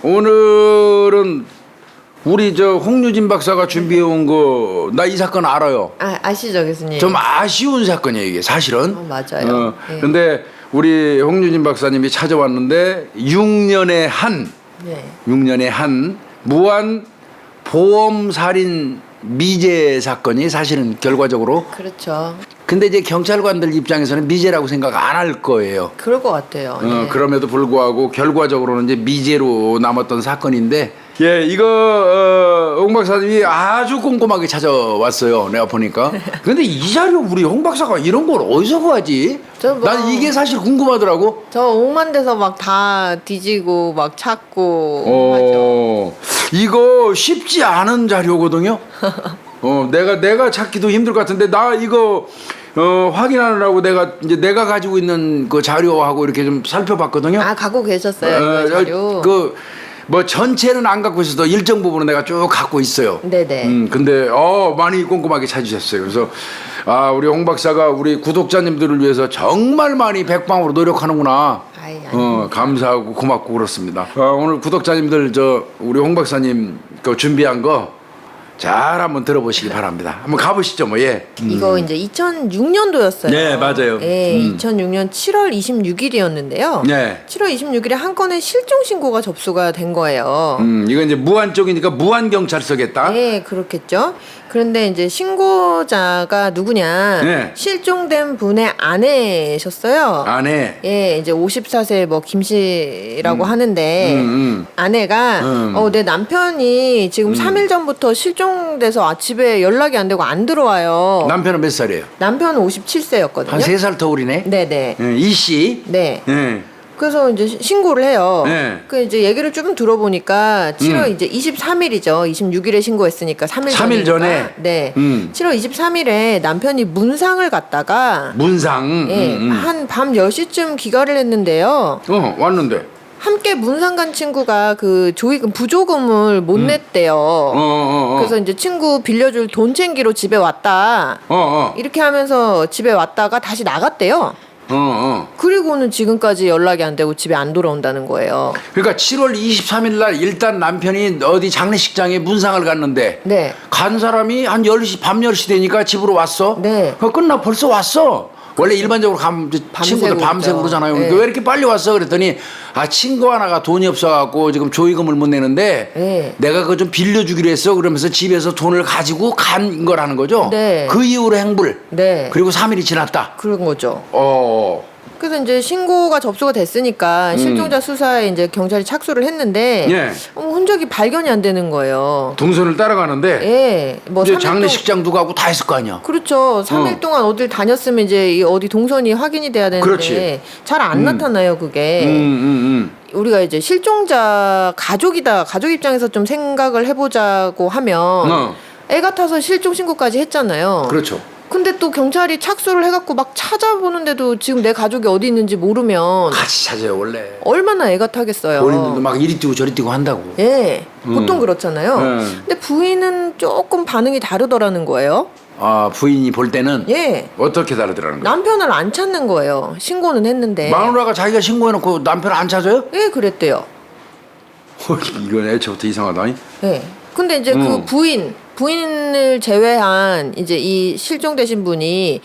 오늘은 우리 저 홍유진 박사가 준비해 온 거 나 이 사건 알아요. 아시죠, 교수님? 좀 아쉬운 사건이에요 이게 사실은. 맞아요. 네. 근데 우리 홍유진 박사님이 찾아왔는데 6년에 한 무한 보험 살인 미제 사건이 사실은 결과적으로. 그렇죠. 근데 이제 경찰관들 입장에서는 미제라고 생각 안 할 거예요. 그럴 것 같아요. 네. 그럼에도 불구하고 결과적으로는 이제 미제로 남았던 사건인데, 예, 이거 홍 박사님이 아주 꼼꼼하게 찾아왔어요. 내가 보니까. 근데 이 자료 우리 홍 박사가 이런 걸 어디서 구하지? 난 이게 사실 궁금하더라고. 저 오만 데서 막 다 뒤지고 막 찾고 하죠. 이거 쉽지 않은 자료거든요. 내가 찾기도 힘들 것 같은데 나 이거 확인하느라고 내가 가지고 있는 그 자료하고 이렇게 좀 살펴봤거든요. 갖고 계셨어요, 그 자료. 뭐 전체는 안 갖고 있어도 일정 부분은 내가 쭉 갖고 있어요. 네네. 근데 많이 꼼꼼하게 찾으셨어요. 그래서 우리 홍 박사가 우리 구독자님들을 위해서 정말 많이 백방으로 노력하는구나. 감사하고 고맙고 그렇습니다. 오늘 구독자님들 우리 홍 박사님 그 준비한 거 잘 한번 들어보시기 바랍니다. 한번 가보시죠, 뭐. 예. 이거 이제 2006년도였어요. 네, 맞아요. 예, 2006년 7월 26일이었는데요. 네. 7월 26일에 한 건의 실종 신고가 접수가 된 거예요. 이건 이제 무안 쪽이니까 무안 경찰서겠다. 네, 그렇겠죠. 그런데 이제 신고자가 누구냐? 네. 실종된 분의 아내셨어요. 아내. 예, 이제 54세 뭐 김씨라고 하는데 아내가 내 남편이 지금 3일 전부터 실종돼서 집에 연락이 안 되고 안 들어와요. 남편은 몇 살이에요? 남편은 57세였거든요. 한 3살 더 어리네. 네네. 이 씨. 네. 네. 그래서 이제 신고를 해요. 네. 그 이제 얘기를 좀 들어보니까 7월 이제 23일이죠. 26일에 신고했으니까 3일 전에. 네. 7월 23일에 남편이 문상을 갔다가 문상. 예, 한 밤 10시쯤 귀가를 했는데요. 왔는데. 함께 문상 간 친구가 그 부조금을 못 냈대요. 그래서 이제 친구 빌려줄 돈 챙기러 집에 왔다. 이렇게 하면서 집에 왔다가 다시 나갔대요. 그리고는 지금까지 연락이 안 되고 집에 안 돌아온다는 거예요. 그러니까 7월 23일 날 일단 남편이 어디 장례식장에 문상을 갔는데 네. 간 사람이 한 10시 밤 10시 되니까 집으로 왔어. 네. 그거 끝나 벌써 왔어. 원래 일반적으로 친구들 밤새 그러잖아요. 네. 왜 이렇게 빨리 왔어? 그랬더니 친구 하나가 돈이 없어갖고 지금 조의금을 못 내는데 네. 내가 그거 좀 빌려주기로 했어. 그러면서 집에서 돈을 가지고 간 거라는 거죠. 네. 그 이후로 행불. 네. 그리고 3일이 지났다. 그런 거죠. 그래서 이제 신고가 접수가 됐으니까 실종자 수사에 이제 경찰이 착수를 했는데 예. 흔적이 발견이 안 되는 거예요. 동선을 따라가는데 예. 뭐 이제 3일 장례식장도 가고 다 했을 거 아니야. 그렇죠. 3일 동안 어딜 다녔으면 이제 이 어디 동선이 확인이 돼야 되는데 그렇지. 잘 안 나타나요, 그게. 우리가 이제 실종자 가족이다. 가족 입장에서 좀 생각을 해보자고 하면 애 같아서 실종 신고까지 했잖아요. 그렇죠. 근데 또 경찰이 착수를 해갖고 막 찾아보는데도 지금 내 가족이 어디 있는지 모르면 같이 찾아요 원래. 얼마나 애가 타겠어요. 본인들도 막 이리 뛰고 저리 뛰고 한다고. 예, 보통 그렇잖아요. 근데 부인은 조금 반응이 다르더라는 거예요. 부인이 볼 때는 예, 어떻게 다르더라는 거야? 남편을 안 찾는 거예요. 신고는 했는데. 마누라가 자기가 신고해놓고 남편 안 찾아요? 예, 그랬대요. 이건 애초부터 이상하다. 예. 근데 이제 그 부인을 제외한 이제 이 실종되신 분이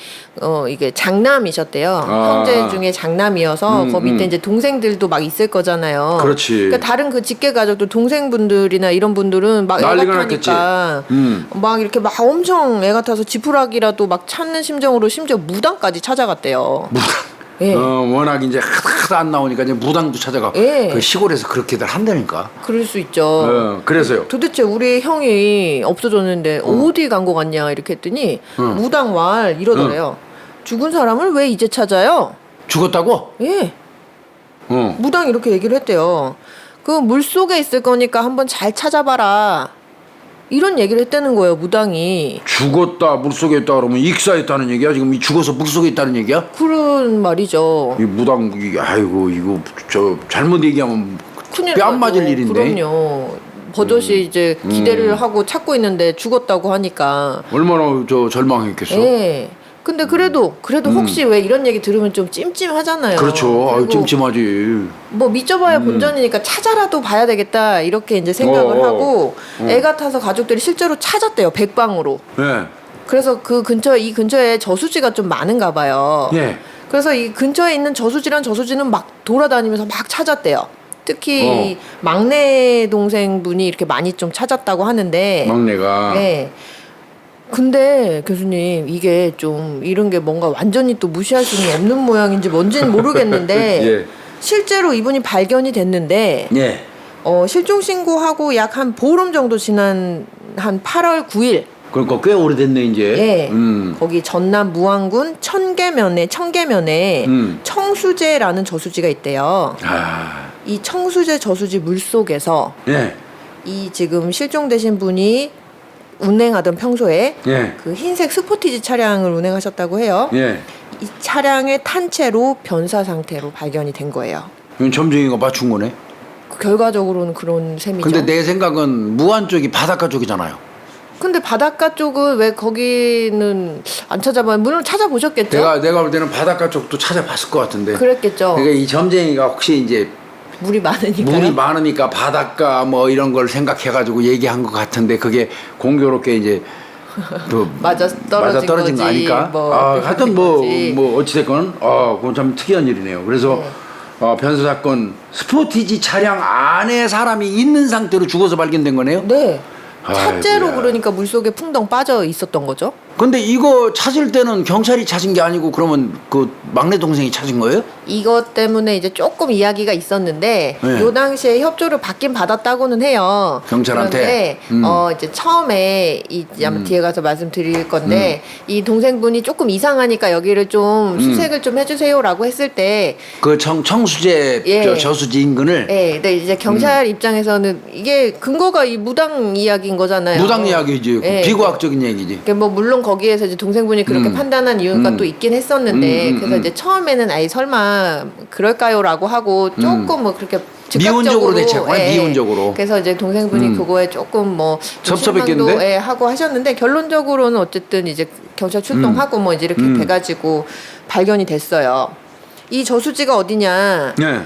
이게 장남이셨대요. 형제 중에 장남이어서 그 밑에 이제 동생들도 막 있을 거잖아요. 그렇지. 그러니까 다른 그 직계 가족들 동생분들이나 이런 분들은 막 애 같으니까 막 이렇게 막 엄청 애 같아서 지푸라기라도 막 찾는 심정으로 심지어 무당까지 찾아갔대요. 무당. 예. 워낙 이제 하도 안 나오니까 이제 무당도 찾아가. 예. 그 시골에서 그렇게들 한다니까. 그럴 수 있죠. 그래서요. 도대체 우리 형이 없어졌는데 어디 간 거 같냐 이렇게 했더니 무당왈 이러더래요. 죽은 사람을 왜 이제 찾아요? 죽었다고? 예. 무당 이렇게 얘기를 했대요. 그 물속에 있을 거니까 한번 잘 찾아봐라. 이런 얘기를 했다는 거예요, 무당이. 죽었다 물속에 있다 그러면 익사했다는 얘기야? 지금 죽어서 물속에 있다는 얘기야? 그런 말이죠. 이 무당 이거 잘못 얘기하면 큰일 뺨 맞을 나죠. 일인데. 그럼요. 버젓이 이제 기대를 하고 찾고 있는데 죽었다고 하니까 얼마나 저 절망했겠어. 예. 근데 그래도 혹시 왜 이런 얘기 들으면 좀 찜찜하잖아요. 그렇죠. 아유, 그리고 찜찜하지. 뭐 믿져봐야 본전이니까 찾아라도 봐야 되겠다 이렇게 이제 생각을 하고 애 같아서 가족들이 실제로 찾았대요. 백방으로. 예. 그래서 이 근처에 저수지가 좀 많은가 봐요. 예. 그래서 이 근처에 있는 저수지는 막 돌아다니면서 막 찾았대요. 특히 이 막내 동생분이 이렇게 많이 좀 찾았다고 하는데. 막내가. 네. 근데 교수님 이게 좀 이런 게 뭔가 완전히 또 무시할 수는 없는 모양인지 뭔지는 모르겠는데 예. 실제로 이분이 발견이 됐는데 예. 실종 신고하고 약 한 보름 정도 지난 한 8월 9일 그러니까 꽤 오래됐네 이제. 예. 거기 전남 무안군 청계면에 청수제라는 저수지가 있대요. 아. 이 청수제 저수지 물속에서 예. 이 지금 실종되신 분이 운행하던 평소에 예. 그 흰색 스포티지 차량을 운행하셨다고 해요. 예. 이 차량에 탄 채로 변사 상태로 발견이 된 거예요. 이건 점쟁이가 맞춘 거네. 결과적으로는 그런 셈이죠. 근데 내 생각은 무안 쪽이 바닷가 쪽이잖아요. 근데 바닷가 쪽은 왜 거기는 안 찾아봐요? 물론 찾아보셨겠죠? 내가 볼 때는 바닷가 쪽도 찾아봤을 것 같은데. 그랬겠죠. 그러니까 이 점쟁이가 혹시 이제 물이 많으니까요. 물이 많으니까 바닷가 뭐 이런 걸 생각해가지고 얘기한 것 같은데 그게 공교롭게 이제 그 맞아 떨어진 거 거지. 아닐까? 하여튼 뭐 어찌됐건 그건 참 특이한 일이네요. 그래서 변사 사건 스포티지 차량 안에 사람이 있는 상태로 죽어서 발견된 거네요. 네. 차째로 아이고야. 그러니까 물속에 풍덩 빠져 있었던 거죠. 근데 이거 찾을 때는 경찰이 찾은 게 아니고 그러면 그 막내 동생이 찾은 거예요? 이것 때문에 이제 조금 이야기가 있었는데 네. 요 당시에 협조를 받긴 받았다고는 해요. 경찰한테? 그런데 이제 처음에 아마 뒤에 가서 말씀드릴 건데 이 동생분이 조금 이상하니까 여기를 좀 수색을 좀 해주세요라고 했을 때 그 청수제 예. 저수지 인근을 네, 근데 이제 경찰 입장에서는 이게 근거가 이 무당 이야기인 거잖아요. 무당 이야기지. 예. 비과학적인 얘기지. 그러니까 뭐 물론 거기에서 이제 동생분이 그렇게 판단한 이유가 또 있긴 했었는데 그래서 이제 처음에는 아이 설마 그럴까요라고 하고 조금 뭐 그렇게 미온적으로 즉각적으로, 대처했구나. 미온적으로. 그래서 이제 동생분이 그거에 조금 뭐 섭섭했겠는데? 실망도, 하고 하셨는데 결론적으로는 어쨌든 이제 경찰 출동하고 뭐 이제 이렇게 돼가지고 발견이 됐어요. 이 저수지가 어디냐? 네.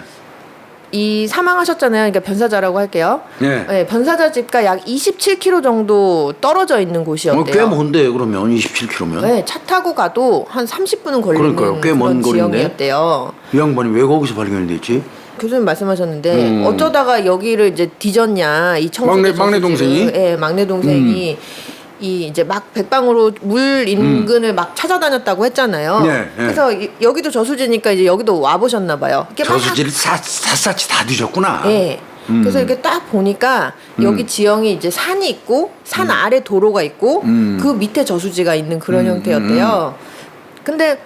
이 사망하셨잖아요. 그러니까 변사자라고 할게요. 네. 네, 변사자 집과 약 27km 정도 떨어져 있는 곳이었대요. 꽤 먼데 그러면 27km면. 네, 차 타고 가도 한 30분은 걸리는 그러니까요. 꽤 먼 그런 거리인데. 지역이었대요. 이 양반이 왜 거기서 발견이 됐지? 교수님 말씀하셨는데 어쩌다가 여기를 이제 뒤졌냐 이 청소년 막내 동생이? 네, 막내 동생이 이 이제 막 백방으로 물 인근을 막 찾아다녔다고 했잖아요. 네, 네. 그래서 여기도 저수지니까 이제 여기도 와 보셨나 봐요. 이렇게 막 저수지를 샅샅이 다 뒤졌구나. 네. 그래서 이렇게 딱 보니까 여기 지형이 이제 산이 있고 산 아래 도로가 있고 그 밑에 저수지가 있는 그런 형태였대요. 근데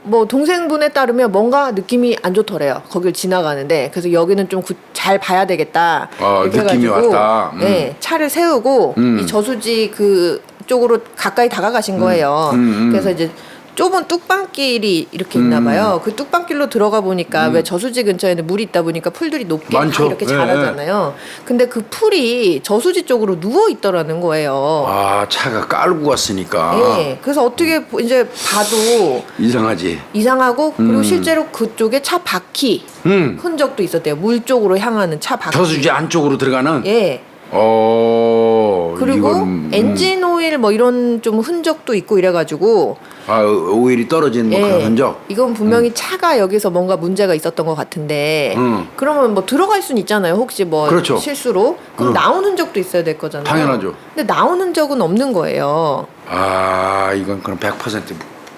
뭐 동생분에 따르면 뭔가 느낌이 안 좋더래요. 거길 지나가는데 그래서 여기는 좀 잘 봐야 되겠다. 이렇게 느낌이 해가지고, 왔다. 네, 차를 세우고 이 저수지 그 쪽으로 가까이 다가가신 거예요. 그래서 이제 좁은 뚝방길이 이렇게 있나 봐요. 그 뚝방길로 들어가 보니까 왜 저수지 근처에는 물이 있다 보니까 풀들이 높게 다 많죠. 이렇게 네, 자라잖아요. 근데 그 풀이 저수지 쪽으로 누워 있더라는 거예요. 아, 차가 깔고 왔으니까. 네, 그래서 어떻게 이제 봐도 이상하지. 이상하고 그리고 실제로 그쪽에 차 바퀴 흔적도 있었대요. 물 쪽으로 향하는 차 바퀴. 저수지 안쪽으로 들어가는. 예. 그리고 이건, 엔진 오일 뭐 이런 좀 흔적도 있고 이래가지고 오일이 떨어진 뭐 그런 흔적. 이건 분명히 차가 여기서 뭔가 문제가 있었던 것 같은데 그러면 뭐 들어갈 수는 있잖아요. 혹시 뭐 그렇죠. 실수로 그럼 나온 흔적도 있어야 될 거잖아요. 당연하죠. 근데 나온 흔적은 없는 거예요. 이건 그럼 100%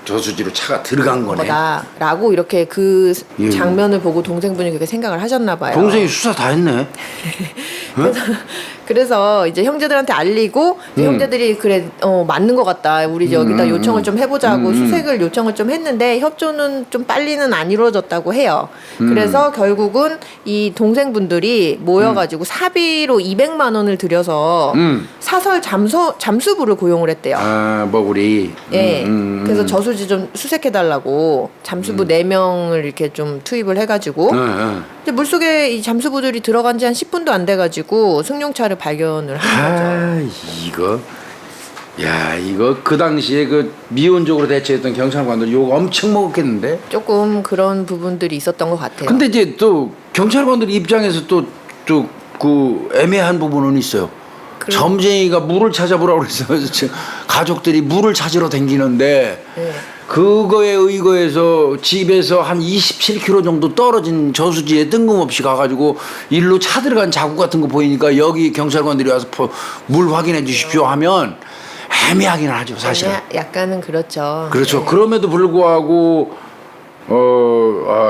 저수지로 차가 들어간 거네. 거다라고 이렇게 그 예. 장면을 보고 동생분이 그렇게 생각을 하셨나 봐요. 동생이 수사 다 했네. 그래서 이제 형제들한테 알리고 이제 형제들이 그래 맞는 것 같다. 우리 이제 여기다 요청을 좀 해보자고 수색을 요청을 좀 했는데 협조는 좀 빨리는 안 이루어졌다고 해요. 그래서 결국은 이 동생분들이 모여가지고 사비로 200만 원을 들여서 사설 잠수부를 고용을 했대요. 머구리. 예. 그래서 저수지 이제 좀 수색해달라고 잠수부 4명을 이렇게 좀 투입을 해가지고 이제 물속에 이 잠수부들이 들어간 지 한 10분도 안 돼가지고 승용차를 발견을 한 거죠. 이거 그 당시에 그 미온적으로 대처했던 경찰관들 욕 엄청 먹었겠는데? 조금 그런 부분들이 있었던 것 같아요. 근데 이제 또 경찰관들 입장에서 또 그 애매한 부분은 있어요. 점쟁이가 물을 찾아보라고 그래서 가족들이 물을 찾으러 다니는데 네. 그거에 의거해서 집에서 한 27km 정도 떨어진 저수지에 뜬금없이 가가지고 일로 차 들어간 자국 같은 거 보이니까 여기 경찰관들이 와서 물 확인해 주십시오 하면 애매하긴 하죠, 사실은. 약간은 그렇죠. 그렇죠. 네. 그럼에도 불구하고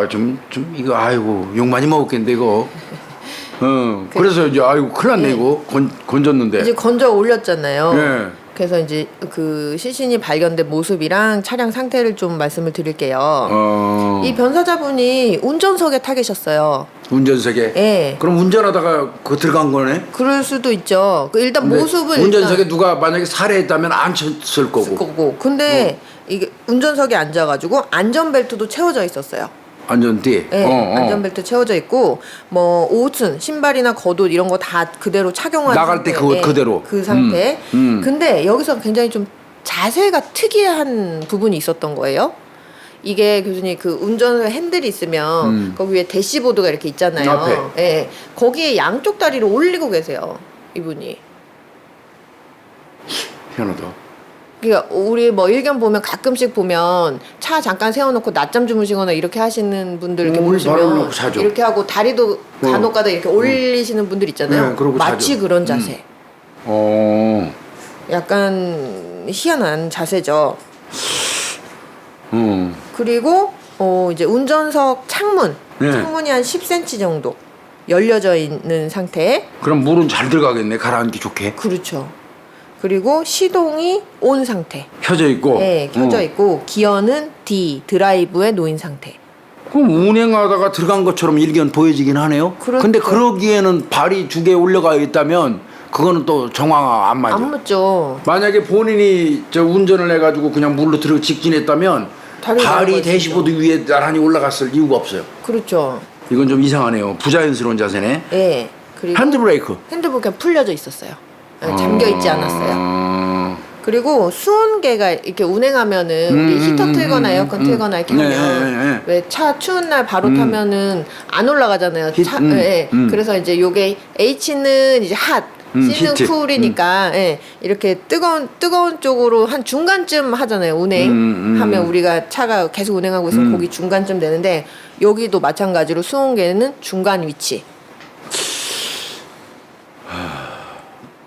좀 이거 아이고 욕 많이 먹었겠는데 이거. 그래서 이제 아이고 큰일 났네 이거 건졌는데. 이제 건져 올렸잖아요. 네. 그래서 이제 그 시신이 발견된 모습이랑 차량 상태를 좀 말씀을 드릴게요. 이 변사자분이 운전석에 타 계셨어요. 운전석에? 네. 그럼 운전하다가 그 들어간 거네? 그럴 수도 있죠. 일단 모습을 운전석에 누가 만약에 살해했다면 안 쳤을 거고. 근데 이게 운전석에 앉아가지고 안전벨트도 채워져 있었어요. 안전띠? 네, 안전벨트 채워져 있고 뭐 옷은 신발이나 겉옷 이런 거 다 그대로 착용한 나갈 때 그대로 그 상태. 근데 여기서 굉장히 좀 자세가 특이한 부분이 있었던 거예요. 이게 교수님 그 운전석 핸들이 있으면 거기 위에 대시보드가 이렇게 있잖아요. 앞에. 네, 거기에 양쪽 다리를 올리고 계세요, 이분이. 희한하다. 그러니까 우리 뭐 일견 보면 가끔씩 보면 차 잠깐 세워놓고 낮잠 주무시거나 이렇게 하시는 분들 이렇게 보시면 이렇게 하고 다리도 간혹가다 이렇게 올리시는 분들 있잖아요. 네, 마치 자죠. 그런 자세. 약간 희한한 자세죠. 그리고 이제 운전석 창문이 한 10cm 정도 열려져 있는 상태. 그럼 물은 잘 들어가겠네, 가라앉기 좋게. 그렇죠. 그리고 시동이 온 상태. 켜져 있고. 네, 켜져 있고 기어는 D 드라이브에 놓인 상태. 그럼 운행하다가 들어간 것처럼 일견 보여지긴 하네요. 그렇죠. 근데 그러기에는 발이 2개 올라가 있다면 그거는 또 정황 안 맞아. 안 맞죠. 만약에 본인이 운전을 해가지고 그냥 물로 들어 직진했다면 발이 대시보드 위에 나란히 올라갔을 이유가 없어요. 그렇죠. 이건 좀 이상하네요. 부자연스러운 자세네. 네. 그리고 핸드브레이크. 핸드브레이크 그냥 풀려져 있었어요. 잠겨 있지 않았어요. 그리고 수온계가 이렇게 운행하면은 우리 히터 틀거나 에어컨 틀거나 이렇게 하면 왜 차 추운 날 바로 타면은 안 올라가잖아요. 그래서 이제 요게 H는 이제 핫, C는 쿨이니까 이렇게 뜨거운 쪽으로 한 중간쯤 하잖아요. 운행하면 우리가 차가 계속 운행하고 있으면 거기 중간쯤 되는데 여기도 마찬가지로 수온계는 중간 위치.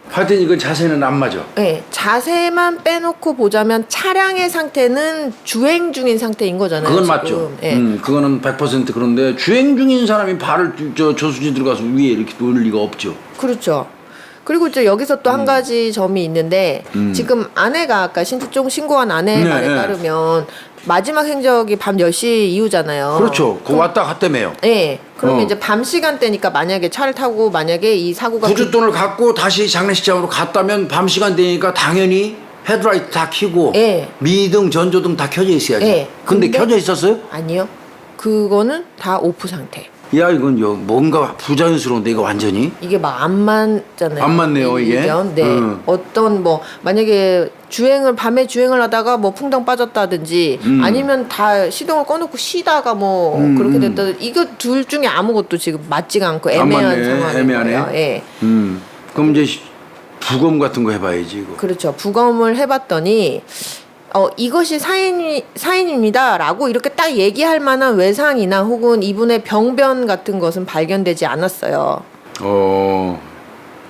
하여튼 이건 자세는 안 맞아. 네, 자세만 빼놓고 보자면 차량의 상태는 주행 중인 상태인 거잖아요. 그건 지금. 맞죠. 네. 그거는 100% 그런데 주행 중인 사람이 발을 저수지 들어가서 위에 이렇게 놓을 리가 없죠. 그렇죠. 그리고 이제 여기서 또 한 가지 점이 있는데 지금 아내가 아까 신특종 신고한 아내의 말에 따르면 마지막 행적이 밤 10시 이후잖아요. 그렇죠. 그 왔다 갔다며요. 네. 그러면 이제 밤 시간대니까 만약에 차를 타고 만약에 이 사고가 구쑣돈을 갖고 다시 장례식장으로 갔다면 밤 시간대니까 당연히 헤드라이트 다 켜고 미등, 전조등 다 켜져 있어야지. 근데 켜져 있었어요? 아니요. 그거는 다 오프 상태. 야 이건 뭔가 부자연스러운데 이거 완전히 이게 막 안 맞잖아요. 안 맞네요 이게. 네. 어떤 뭐 만약에 밤에 주행을 하다가 뭐 풍덩 빠졌다든지 아니면 다 시동을 꺼놓고 쉬다가 뭐 그렇게 됐다. 이거 둘 중에 아무것도 지금 맞지가 않고 애매한 상황이에요. 애매하네. 예. 그럼 이제 부검 같은 거 해봐야지 이거. 그렇죠. 부검을 해봤더니. 이것이 사인입니다라고 이렇게 딱 얘기할 만한 외상이나 혹은 이분의 병변 같은 것은 발견되지 않았어요.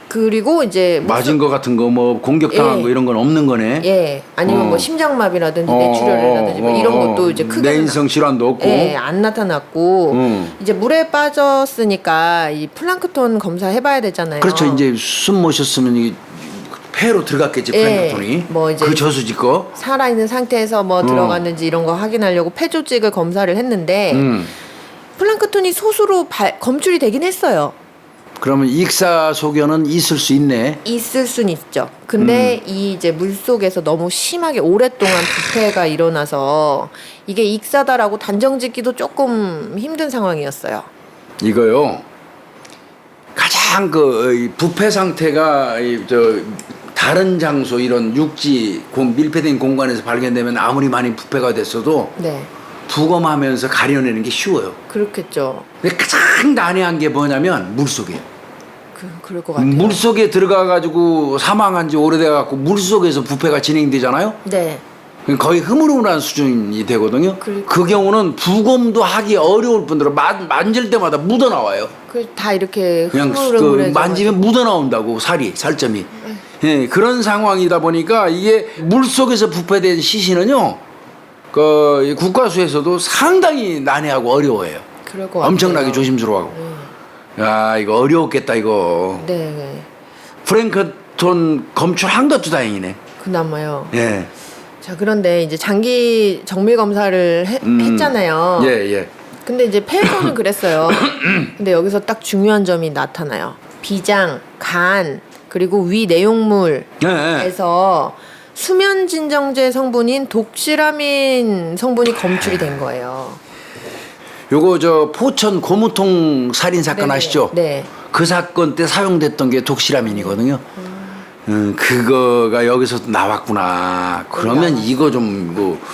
그리고 이제 맞은 거 같은 거 뭐 공격당한 거 이런 건 없는 거네. 예. 아니면 뭐 심장마비라든지 뇌출혈이라든지 뭐 이런 것도 이제 크게 내인성 질환도 없고. 안 나타났고 이제 물에 빠졌으니까 이 플랑크톤 검사 해봐야 되잖아요. 그렇죠. 이제 숨 모셨으면 이 폐로 들어갔겠지 플랑크톤이. 뭐 이제 그 저수지 거 살아있는 상태에서 뭐 들어갔는지 이런 거 확인하려고 폐 조직을 검사를 했는데 플랑크톤이 소수로 검출이 되긴 했어요. 그러면 익사 소견은 있을 수 있네. 있을 순 있죠. 근데 이 이제 물 속에서 너무 심하게 오랫동안 부패가 일어나서 이게 익사다라고 단정짓기도 조금 힘든 상황이었어요. 이거요. 가장 이 부패 상태가 다른 장소 이런 육지 밀폐된 공간에서 발견되면 아무리 많이 부패가 됐어도 네. 부검하면서 가려내는 게 쉬워요. 그렇겠죠. 근데 가장 난해한 게 뭐냐면 물속이에요. 그럴 것 같아요. 물속에 들어가 가지고 사망한 지 오래돼 갖고 물속에서 부패가 진행되잖아요. 네. 거의 흐물흐물한 수준이 되거든요. 그 경우는 부검도 하기 어려울 뿐더러 만질 때마다 묻어 나와요. 다 이렇게 그냥 흐물흐물해져 만지면 묻어 나온다고 살점이. 예, 그런 상황이다 보니까 이게 물 속에서 부패된 시신은요, 국과수에서도 상당히 난해하고 어려워해요. 그럴 것 같아요. 엄청나게 조심스러워하고. 야, 이거 어려웠겠다 이거. 네. 프랭크톤 검출한 것도 다행이네. 그나마요. 예. 자, 그런데 이제 장기 정밀 검사를 했잖아요. 예. 근데 이제 폐에서는 그랬어요. 근데 여기서 딱 중요한 점이 나타나요. 비장, 간, 그리고 위 내용물에서 수면 진정제 성분인 독시라민 성분이 검출이 된 거예요. 요거 포천 고무통 살인 사건 네네. 아시죠? 네. 그 사건 때 사용됐던 게 독시라민이거든요. 그거가 여기서 나왔구나. 그러면 이거 좀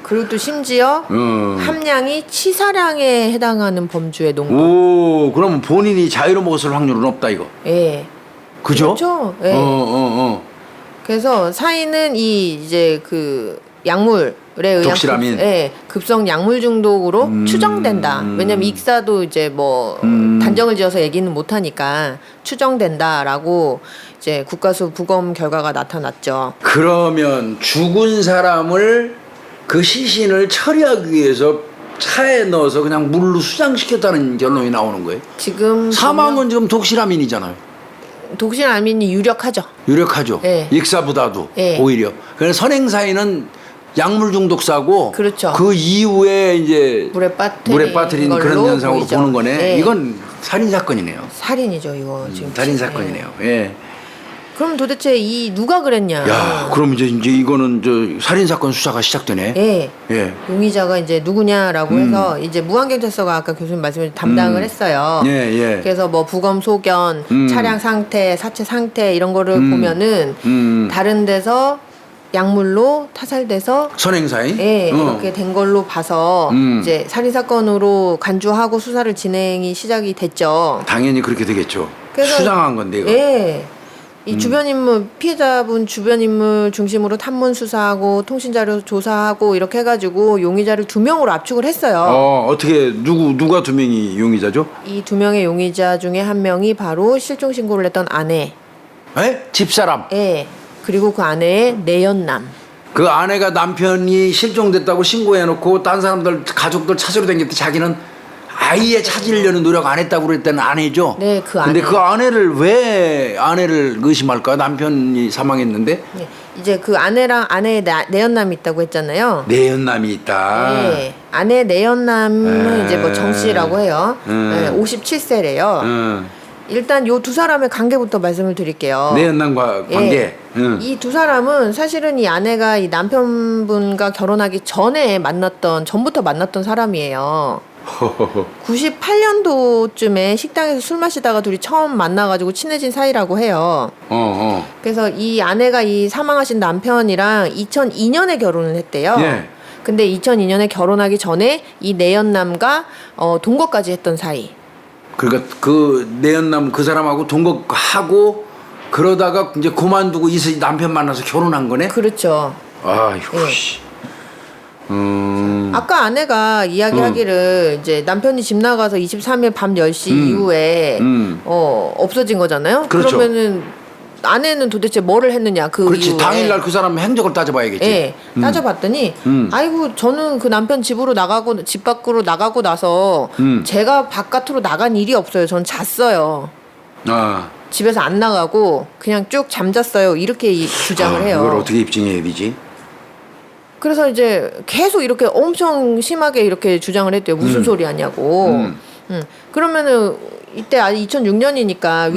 그리고 또 심지어 함량이 치사량에 해당하는 범주의 농도. 오, 그러면 본인이 자유로 먹었을 확률은 없다 이거. 예. 그죠? 그렇죠. 예. 그래서 사인은 이제 그 약물에 의한 독시라민. 급성 약물 중독으로 추정된다. 왜냐면 익사도 이제 단정을 지어서 얘기는 못 하니까 추정된다라고 이제 국가수 부검 결과가 나타났죠. 그러면 죽은 사람을 그 시신을 처리하기 위해서 차에 넣어서 그냥 물로 수장시켰다는 결론이 나오는 거예요. 지금 사망은 지금 독시라민이잖아요. 독시라민이 유력하죠. 유력하죠. 예. 익사보다도 예. 오히려. 그래서 선행사인은 약물 중독사고 그렇죠. 그 이후에 이제 물에 빠뜨린 그런 걸로 현상으로 보이죠. 보는 거네. 예. 이건 살인 사건이네요. 살인이죠, 이거 지금. 살인 사건이네요. 예. 그럼 도대체 누가 그랬냐? 야, 그럼 이제 이거는 살인 사건 수사가 시작되네. 예. 예. 용의자가 이제 누구냐라고 해서 이제 무한경찰서가 아까 교수님 말씀을 담당을 했어요. 예. 그래서 부검 소견, 차량 상태, 사체 상태 이런 거를 보면은 다른 데서 약물로 타살돼서 선행사인? 이렇게 된 걸로 봐서 이제 살인 사건으로 간주하고 수사를 진행이 시작이 됐죠. 당연히 그렇게 되겠죠. 그래서 수상한 건데 이거. 예. 이 주변 인물 피해자분 주변 인물 중심으로 탐문 수사하고 통신 자료 조사하고 이렇게 해가지고 용의자를 2명으로 압축을 했어요. 어떻게 누가 2명이 용의자죠? 이 2명의 용의자 중에 1명이 바로 실종 신고를 했던 아내. 에? 집사람. 예. 그리고 그 아내의 내연남. 그 아내가 남편이 실종됐다고 신고해놓고 딴 사람들 가족들 찾으러 다녔는데 자기는 아예 찾으려는 노력 안 했다고 그랬다는 아내죠. 네, 그 아내. 근데 그 아내를 왜 아내를 의심할까? 남편이 사망했는데. 예. 이제 그 아내랑 아내의 내연남이 있다고 했잖아요. 내연남이 있다. 네. 아내 내연남은 이제 정 씨라고 해요. 57세래요. 일단 요 두 사람의 관계부터 말씀을 드릴게요. 내연남과 관계. 이 두 사람은 사실은 이 아내가 이 남편분과 결혼하기 전부터 만났던 사람이에요. 98년도쯤에 식당에서 술 마시다가 둘이 처음 만나가지고 친해진 사이라고 해요. 그래서 이 아내가 이 사망하신 남편이랑 2002년에 결혼을 했대요. 예. 근데 2002년에 결혼하기 전에 이 내연남과 동거까지 했던 사이. 그러니까 그 내연남 그 사람하고 동거하고 그러다가 이제 그만두고 이 남편 만나서 결혼한 거네. 그렇죠. 아이고. 예. 아까 아내가 이야기하기를 이제 남편이 집 나가서 23일 밤 10시 이후에 없어진 거잖아요. 그렇죠. 그러면은 아내는 도대체 뭐를 했느냐 그렇지. 이후에. 당일날 그 사람 행적을 따져봐야겠지. 예. 따져봤더니 아이고 저는 그 남편 집 밖으로 나가고 나서 제가 바깥으로 나간 일이 없어요. 전 잤어요. 집에서 안 나가고 그냥 쭉 잠잤어요. 이렇게 주장을 해요. 이걸 어떻게 입증해야 되지? 그래서 이제 계속 이렇게 엄청 심하게 이렇게 주장을 했대요. 무슨 소리 하냐고. 그러면은 이때 아직 2006년이니까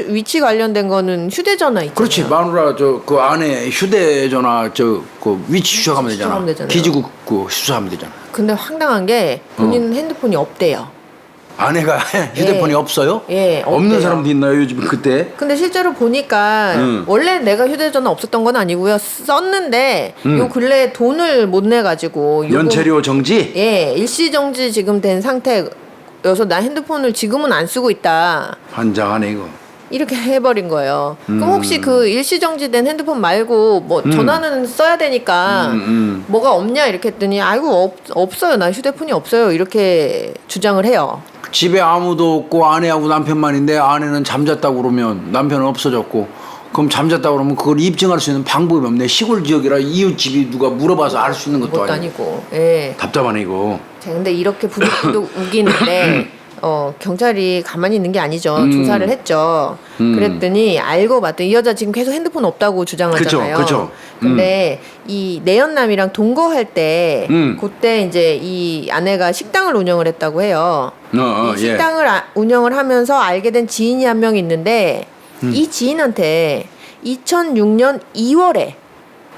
위치 관련된 거는 휴대전화 있잖아요. 그렇지. 마누라 저 그 안에 휴대전화 저 그 위치 추적하면 되잖아. 추적하면 되잖아요. 기지국 그 수사하면 되잖아. 근데 황당한 게 본인은 핸드폰이 없대요. 아내가 휴대폰이 없어요? 예, 없는 없대요. 사람도 있나요 요즘 그때? 근데 실제로 보니까 원래 내가 휴대전화 없었던 건 아니고요. 썼는데 요 근래에 돈을 못 내가지고 연체료 정지? 예, 일시정지 지금 된 상태여서 나 핸드폰을 지금은 안 쓰고 있다. 환장하네 이거. 이렇게 해버린 거예요. 그럼 혹시 그 일시정지된 핸드폰 말고 뭐 전화는 써야 되니까 뭐가 없냐 이렇게 했더니 아이고 없어요. 나 휴대폰이 없어요. 이렇게 주장을 해요. 집에 아무도 없고 아내하고 남편만인데 아내는 잠잤다고 그러면 남편은 없어졌고 그럼 잠잤다고 그러면 그걸 입증할 수 있는 방법이 없네. 시골 지역이라 이웃집이 누가 물어봐서 알 수 있는 것도 것도 아니고. 아니고. 예. 답답하네 이거. 자, 근데 이렇게 부득부득 우기는데 경찰이 가만히 있는 게 아니죠. 조사를 했죠. 그랬더니 알고 봤더니 이 여자 지금 계속 핸드폰 없다고 주장하잖아요. 그쵸. 근데 이 내연남이랑 동거할 때 그때 이제 이 아내가 식당을 운영을 했다고 해요. 이 식당을 운영을 하면서 알게 된 지인이 한 명 있는데 이 지인한테 2006년 2월에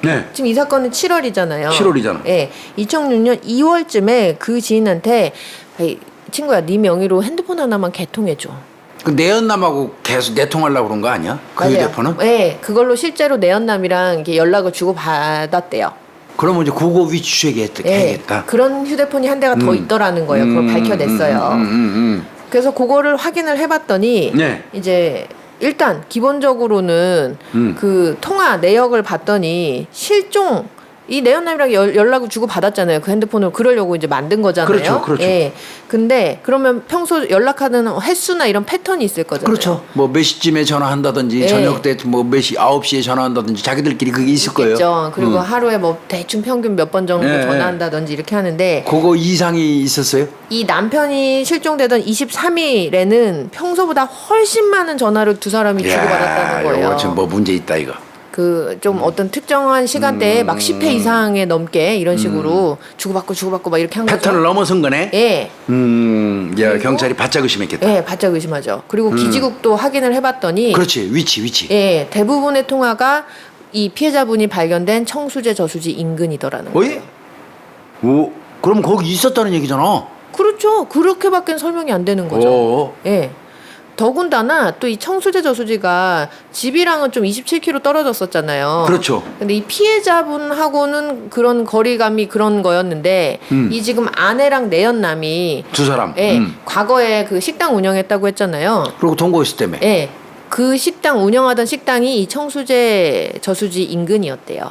네. 지금 이 사건은 7월이잖아요. 7월이잖아. 예. 2006년 2월쯤에 그 지인한테 에이, 친구야, 네 명의로 핸드폰 하나만 개통해줘. 그 내연남하고 계속 내통하려고 그런 거 아니야? 그 맞아요. 휴대폰은? 네, 그걸로 실제로 내연남이랑 이렇게 연락을 주고 받았대요. 그러면 이제 그거 위치 추적해야겠다. 그런 휴대폰이 한 대가 더 있더라는 거예요. 그걸 밝혀냈어요. 그래서 그거를 확인을 해봤더니 네. 이제 일단 기본적으로는 그 통화 내역을 봤더니 실종 이 내연남이랑 연락을 주고 받았잖아요. 그 핸드폰을 그러려고 이제 만든 거잖아요. 그렇죠. 예. 근데 그러면 평소 연락하는 횟수나 이런 패턴이 있을 거잖아요. 그렇죠. 뭐 몇 시쯤에 전화한다든지 예. 저녁 때 뭐 몇 시 9시에 전화한다든지 자기들끼리 그게 있을 거예요. 있겠죠. 그리고 하루에 뭐 대충 평균 몇 번 정도 예. 전화한다든지 이렇게 하는데 그거 이상이 있었어요? 이 남편이 실종되던 23일에는 평소보다 훨씬 많은 전화를 두 사람이 주고받았다는 거예요. 이거 지금 뭐 문제 있다 이거. 그 좀 어떤 특정한 시간대에 막 10회 이상에 넘게 이런 식으로 주고받고 막 이렇게 한 거죠. 패턴을 넘어선 거네. 예. 야, 경찰이 바짝 의심했겠다. 예, 바짝 의심하죠. 그리고 기지국도 확인을 해봤더니 그렇지, 위치. 예, 대부분의 통화가 이 피해자분이 발견된 청수제 저수지 인근이더라는 거예요. 오, 그럼 거기 있었다는 얘기잖아. 그렇죠. 그렇게밖에 설명이 안 되는 거죠. 오. 예. 더군다나 또 이 청수제 저수지가 집이랑은 좀 27km 떨어졌었잖아요. 그렇죠. 근데 이 피해자분하고는 그런 거리감이 그런 거였는데 이 지금 아내랑 내연남이 두 사람. 예, 과거에 그 식당 운영했다고 했잖아요. 그리고 동거했을 때문에. 예. 그 식당 운영하던 식당이 이 청수제 저수지 인근이었대요.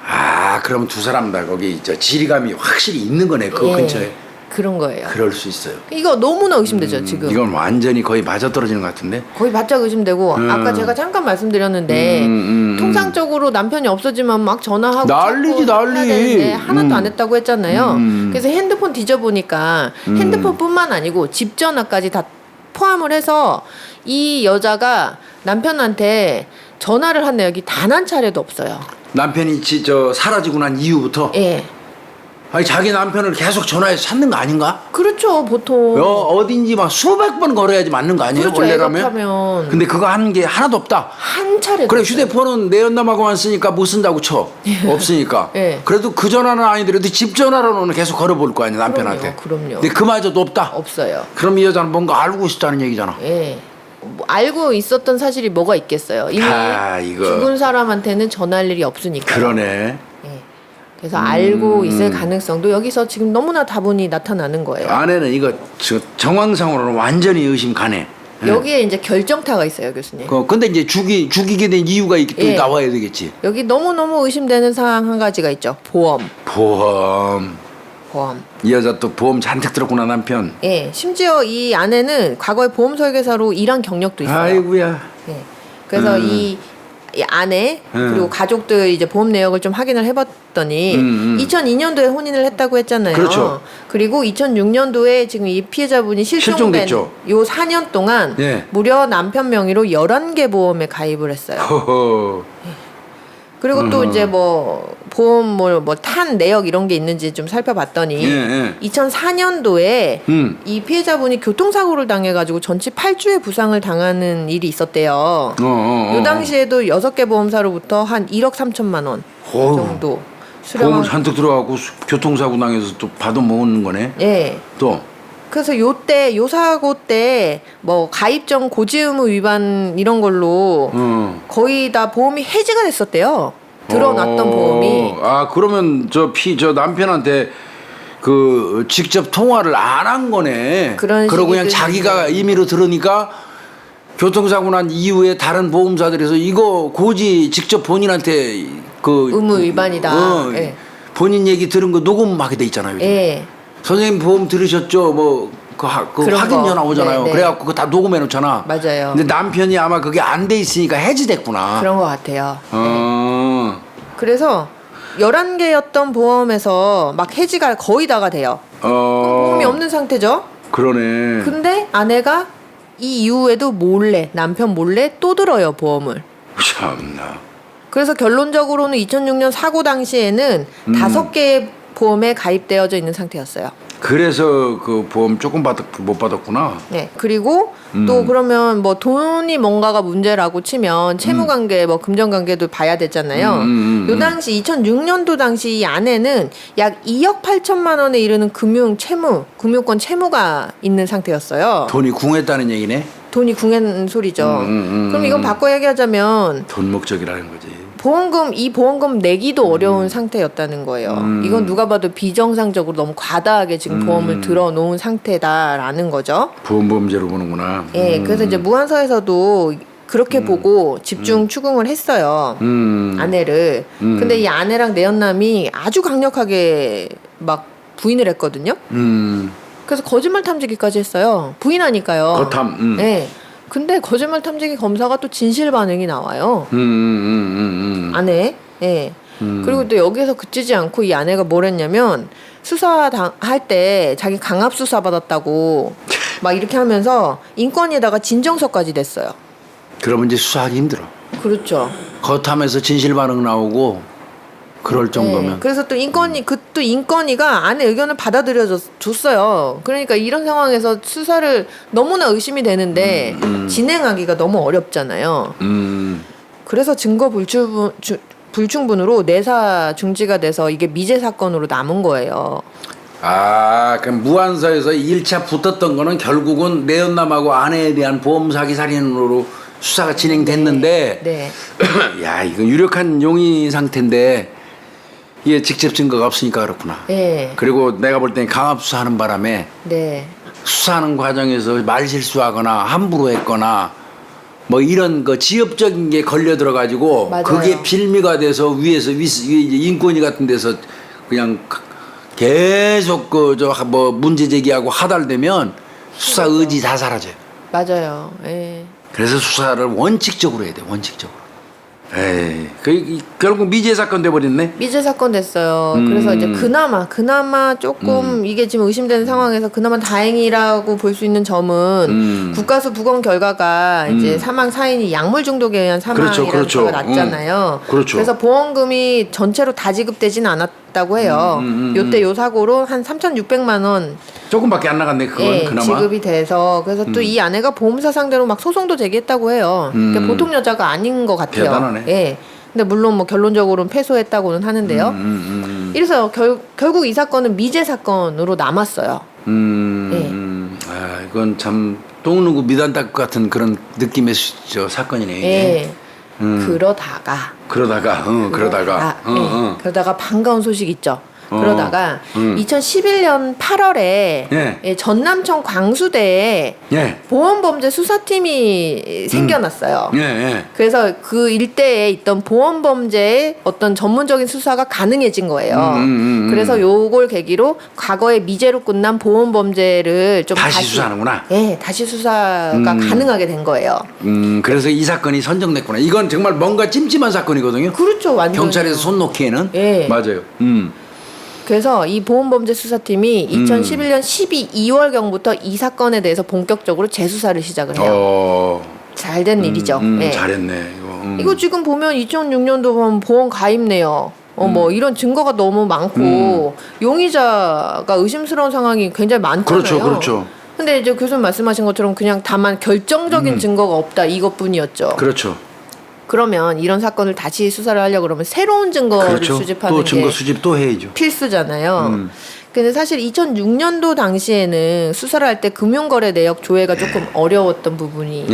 아, 그럼 두 사람 다 거기 저 지리감이 확실히 있는 거네. 그 예. 근처에. 그런 거예요. 그럴 수 있어요. 이거 너무나 의심되죠, 지금. 이건 완전히 거의 맞아떨어지는 것 같은데. 거의 바짝 의심되고 아까 제가 잠깐 말씀드렸는데 통상적으로 남편이 없어지면 막 전화하고 난리지, 찾고 난리. 해야 되는데 하나도 안 했다고 했잖아요. 그래서 핸드폰 뒤져보니까 핸드폰뿐만 아니고 집 전화까지 다 포함을 해서 이 여자가 남편한테 전화를 한 내역이 단 한 차례도 없어요. 남편이 저 사라지고 난 이후부터 예. 아니 자기 남편을 계속 전화해서 찾는 거 아닌가? 그렇죠, 보통. 어딘지 막 수백 번 걸어야지 맞는 거 아니에요? 그렇죠, 원래라면? 애각하면. 근데 그거 하는 게 하나도 없다. 한 차례도 그래 없어요. 휴대폰은 내연남하고만 쓰니까 못 쓴다고 쳐. 없으니까. 예. 그래도 그 전화는 아니더라도 집 전화로는 계속 걸어볼 거 아니야 남편한테. 그럼요. 근데 그마저도 없다. 없어요. 그럼 이 여자는 뭔가 알고 있었다는 얘기잖아. 예. 뭐 알고 있었던 사실이 뭐가 있겠어요. 이미 이거. 죽은 사람한테는 전할 일이 없으니까. 그러네. 예. 그래서 알고 있을 가능성도 여기서 지금 너무나 다분히 나타나는 거예요. 아내는 이거 정황상으로는 완전히 의심 가네. 예. 여기에 이제 결정타가 있어요, 교수님. 근데 이제 죽이게 된 이유가 또 예. 나와야 되겠지. 여기 너무너무 의심되는 사항 한 가지가 있죠. 보험. 이 여자 또 보험 잔뜩 들었구나 남편. 예. 심지어 이 아내는 과거에 보험 설계사로 일한 경력도 있어요. 아이고야. 예. 그래서 이 아내 그리고 가족들 이제 보험 내역을 좀 확인을 해봤더니 2002년도에 혼인을 했다고 했잖아요. 그렇죠. 그리고 2006년도에 지금 이 피해자분이 실종된 실종됐죠. 요 4년 동안 예. 무려 남편 명의로 11개 보험에 가입을 했어요. 허허. 그리고 또 이제 뭐 보험 뭐 탄 내역 이런 게 있는지 좀 살펴봤더니 예, 예. 2004년도에 이 피해자분이 교통사고를 당해가지고 전치 8주의 부상을 당하는 일이 있었대요. 이 당시에도 6개 보험사로부터 한 1억 3천만 원 정도 보험을 잔뜩 들어가고 교통사고 당해서 또 받아 먹는 거네. 예. 또. 그래서 요 사고 때 뭐 가입 전 고지 의무 위반 이런 걸로 거의 다 보험이 해지가 됐었대요. 들어놨던 보험이. 아 그러면 저 남편한테 그 직접 통화를 안 한 거네. 그러고 그냥 자기가 임의로 들으니까 교통사고 난 이후에 다른 보험사들에서 이거 고지 직접 본인한테 그 의무 위반이다. 예. 본인 얘기 들은 거 녹음하게 돼 있잖아요. 예. 선생님 보험 들으셨죠? 뭐 그 확인 전화 오잖아요. 네, 네. 그래갖고 그거 다 녹음해 놓잖아. 맞아요. 근데 남편이 아마 그게 안 돼 있으니까 해지됐구나. 그런 것 같아요. 네. 그래서 11개였던 보험에서 막 해지가 거의 다가 돼요. 그럼 보험이 없는 상태죠. 그러네. 근데 아내가 이 이후에도 남편 몰래 또 들어요, 보험을. 참나. 그래서 결론적으로는 2006년 사고 당시에는 5개의 보험에 가입되어져 있는 상태였어요. 그래서 그 보험 조금 못 받았구나. 네. 그리고 또 그러면 뭐 돈이 뭔가가 문제라고 치면 채무관계, 뭐 금전관계도 봐야 되잖아요. 요 당시 2006년도 당시 이 아내는 약 2억 8천만 원에 이르는 금융권 채무가 있는 상태였어요. 돈이 궁했다는 얘기네. 돈이 궁한 소리죠. 그럼 이건 바꿔 얘기하자면 돈 목적이라는 거지. 이 보험금 내기도 어려운 상태였다는 거예요. 이건 누가 봐도 비정상적으로 너무 과다하게 지금 보험을 들어놓은 상태다라는 거죠. 보험범죄로 보는구나. 예, 그래서 이제 무한서에서도 그렇게 보고 집중 추궁을 했어요. 아내를. 근데 이 아내랑 내연남이 아주 강력하게 막 부인을 했거든요. 그래서 거짓말 탐지기까지 했어요. 부인하니까요. 거탐. 네. 근데 거짓말 탐지기 검사가 또 진실 반응이 나와요. 아내. 예. 그리고 또 여기에서 그치지 않고 이 아내가 뭘 했냐면 할 때 자기 강압 수사 받았다고 막 이렇게 하면서 인권위에다가 진정서까지 냈어요. 그러면 이제 수사하기 힘들어. 그렇죠. 거탐에서 진실 반응 나오고 그럴 정도면. 네. 그래서 또 인권위가 아내 의견을 받아들여줬어요. 그러니까 이런 상황에서 수사를 너무나 의심이 되는데 진행하기가 너무 어렵잖아요. 그래서 증거 불충분으로 내사 중지가 돼서 이게 미제 사건으로 남은 거예요. 아, 그럼 무한서에서 1차 붙었던 거는 결국은 내연남하고 아내에 대한 보험 사기 살인으로 수사가 진행됐는데, 네. 야, 이거 유력한 용의 상태인데 이게 직접 증거가 없으니까 그렇구나. 네. 그리고 내가 볼 땐 강압 수사하는 바람에 네. 수사하는 과정에서 말 실수하거나 함부로 했거나 뭐 이런 거 지엽적인 게 걸려 들어가지고 맞아요. 그게 빌미가 돼서 위에서 이제 인권위 같은 데서 그냥 계속 뭐 문제 제기하고 하달되면 수사 의지 다 사라져요. 맞아요. 예. 그래서 수사를 원칙적으로 해야 돼. 원칙적으로. 에이, 결국 미제 사건 돼버렸네. 미제 사건 됐어요. 그래서 이제 그나마 조금 이게 지금 의심되는 상황에서 그나마 다행이라고 볼 수 있는 점은 국가수 부검 결과가 이제 사망 사인이 약물 중독에 의한 사망이라는 그렇죠. 거가 났잖아요. 그렇죠. 그래서 보험금이 전체로 다 지급되지는 않았다고 해요. 요때 요 사고로 한 3,600만 원 조금밖에 안 나갔네 그건. 예, 그나마 지급이 돼서 그래서 또 이 아내가 보험사 상대로 막 소송도 제기했다고 해요. 그러니까 보통 여자가 아닌 것 같아요. 대단하네. 예. 근데 물론 뭐 결론적으로는 패소했다고는 하는데요. 이래서 결국 이 사건은 미제 사건으로 남았어요. 아, 이건 참 똥 누구 미단 닦 같은 그런 느낌의 사건이네. 이게. 예. 그러다가 그러다가 반가운 소식 있죠. 그러다가 2011년 8월에 예. 전남청 광수대에 예. 보험범죄 수사팀이 생겨났어요. 예. 그래서 그 일대에 있던 보험범죄의 어떤 전문적인 수사가 가능해진 거예요. 그래서 요걸 계기로 과거에 미제로 끝난 보험범죄를 좀 다시 수사하는구나. 예, 다시 수사가 가능하게 된 거예요. 그래서 이 사건이 선정됐구나. 이건 정말 뭔가 찜찜한 사건이거든요. 그렇죠, 완전. 경찰에서 손 놓기에는. 예. 맞아요. 그래서 이 보험범죄 수사팀이 2011년 2월경부터 이 사건에 대해서 본격적으로 재수사를 시작을 해요. 잘 된 일이죠. 예. 잘했네. 이거. 이거 지금 보면 2006년도 보면 보험 가입 내역 뭐 이런 증거가 너무 많고 용의자가 의심스러운 상황이 굉장히 많잖아요. 그렇죠, 그렇죠. 근데 이제 교수님 말씀하신 것처럼 그냥 다만 결정적인 증거가 없다 이것뿐이었죠. 그렇죠. 그러면 이런 사건을 다시 수사를 하려고 그러면 새로운 증거를 그렇죠. 수집하는 또 증거 게 수집 또 해야죠. 필수잖아요. 근데 사실 2006년도 당시에는 수사를 할 때 금융거래 내역 조회가 조금 어려웠던 부분이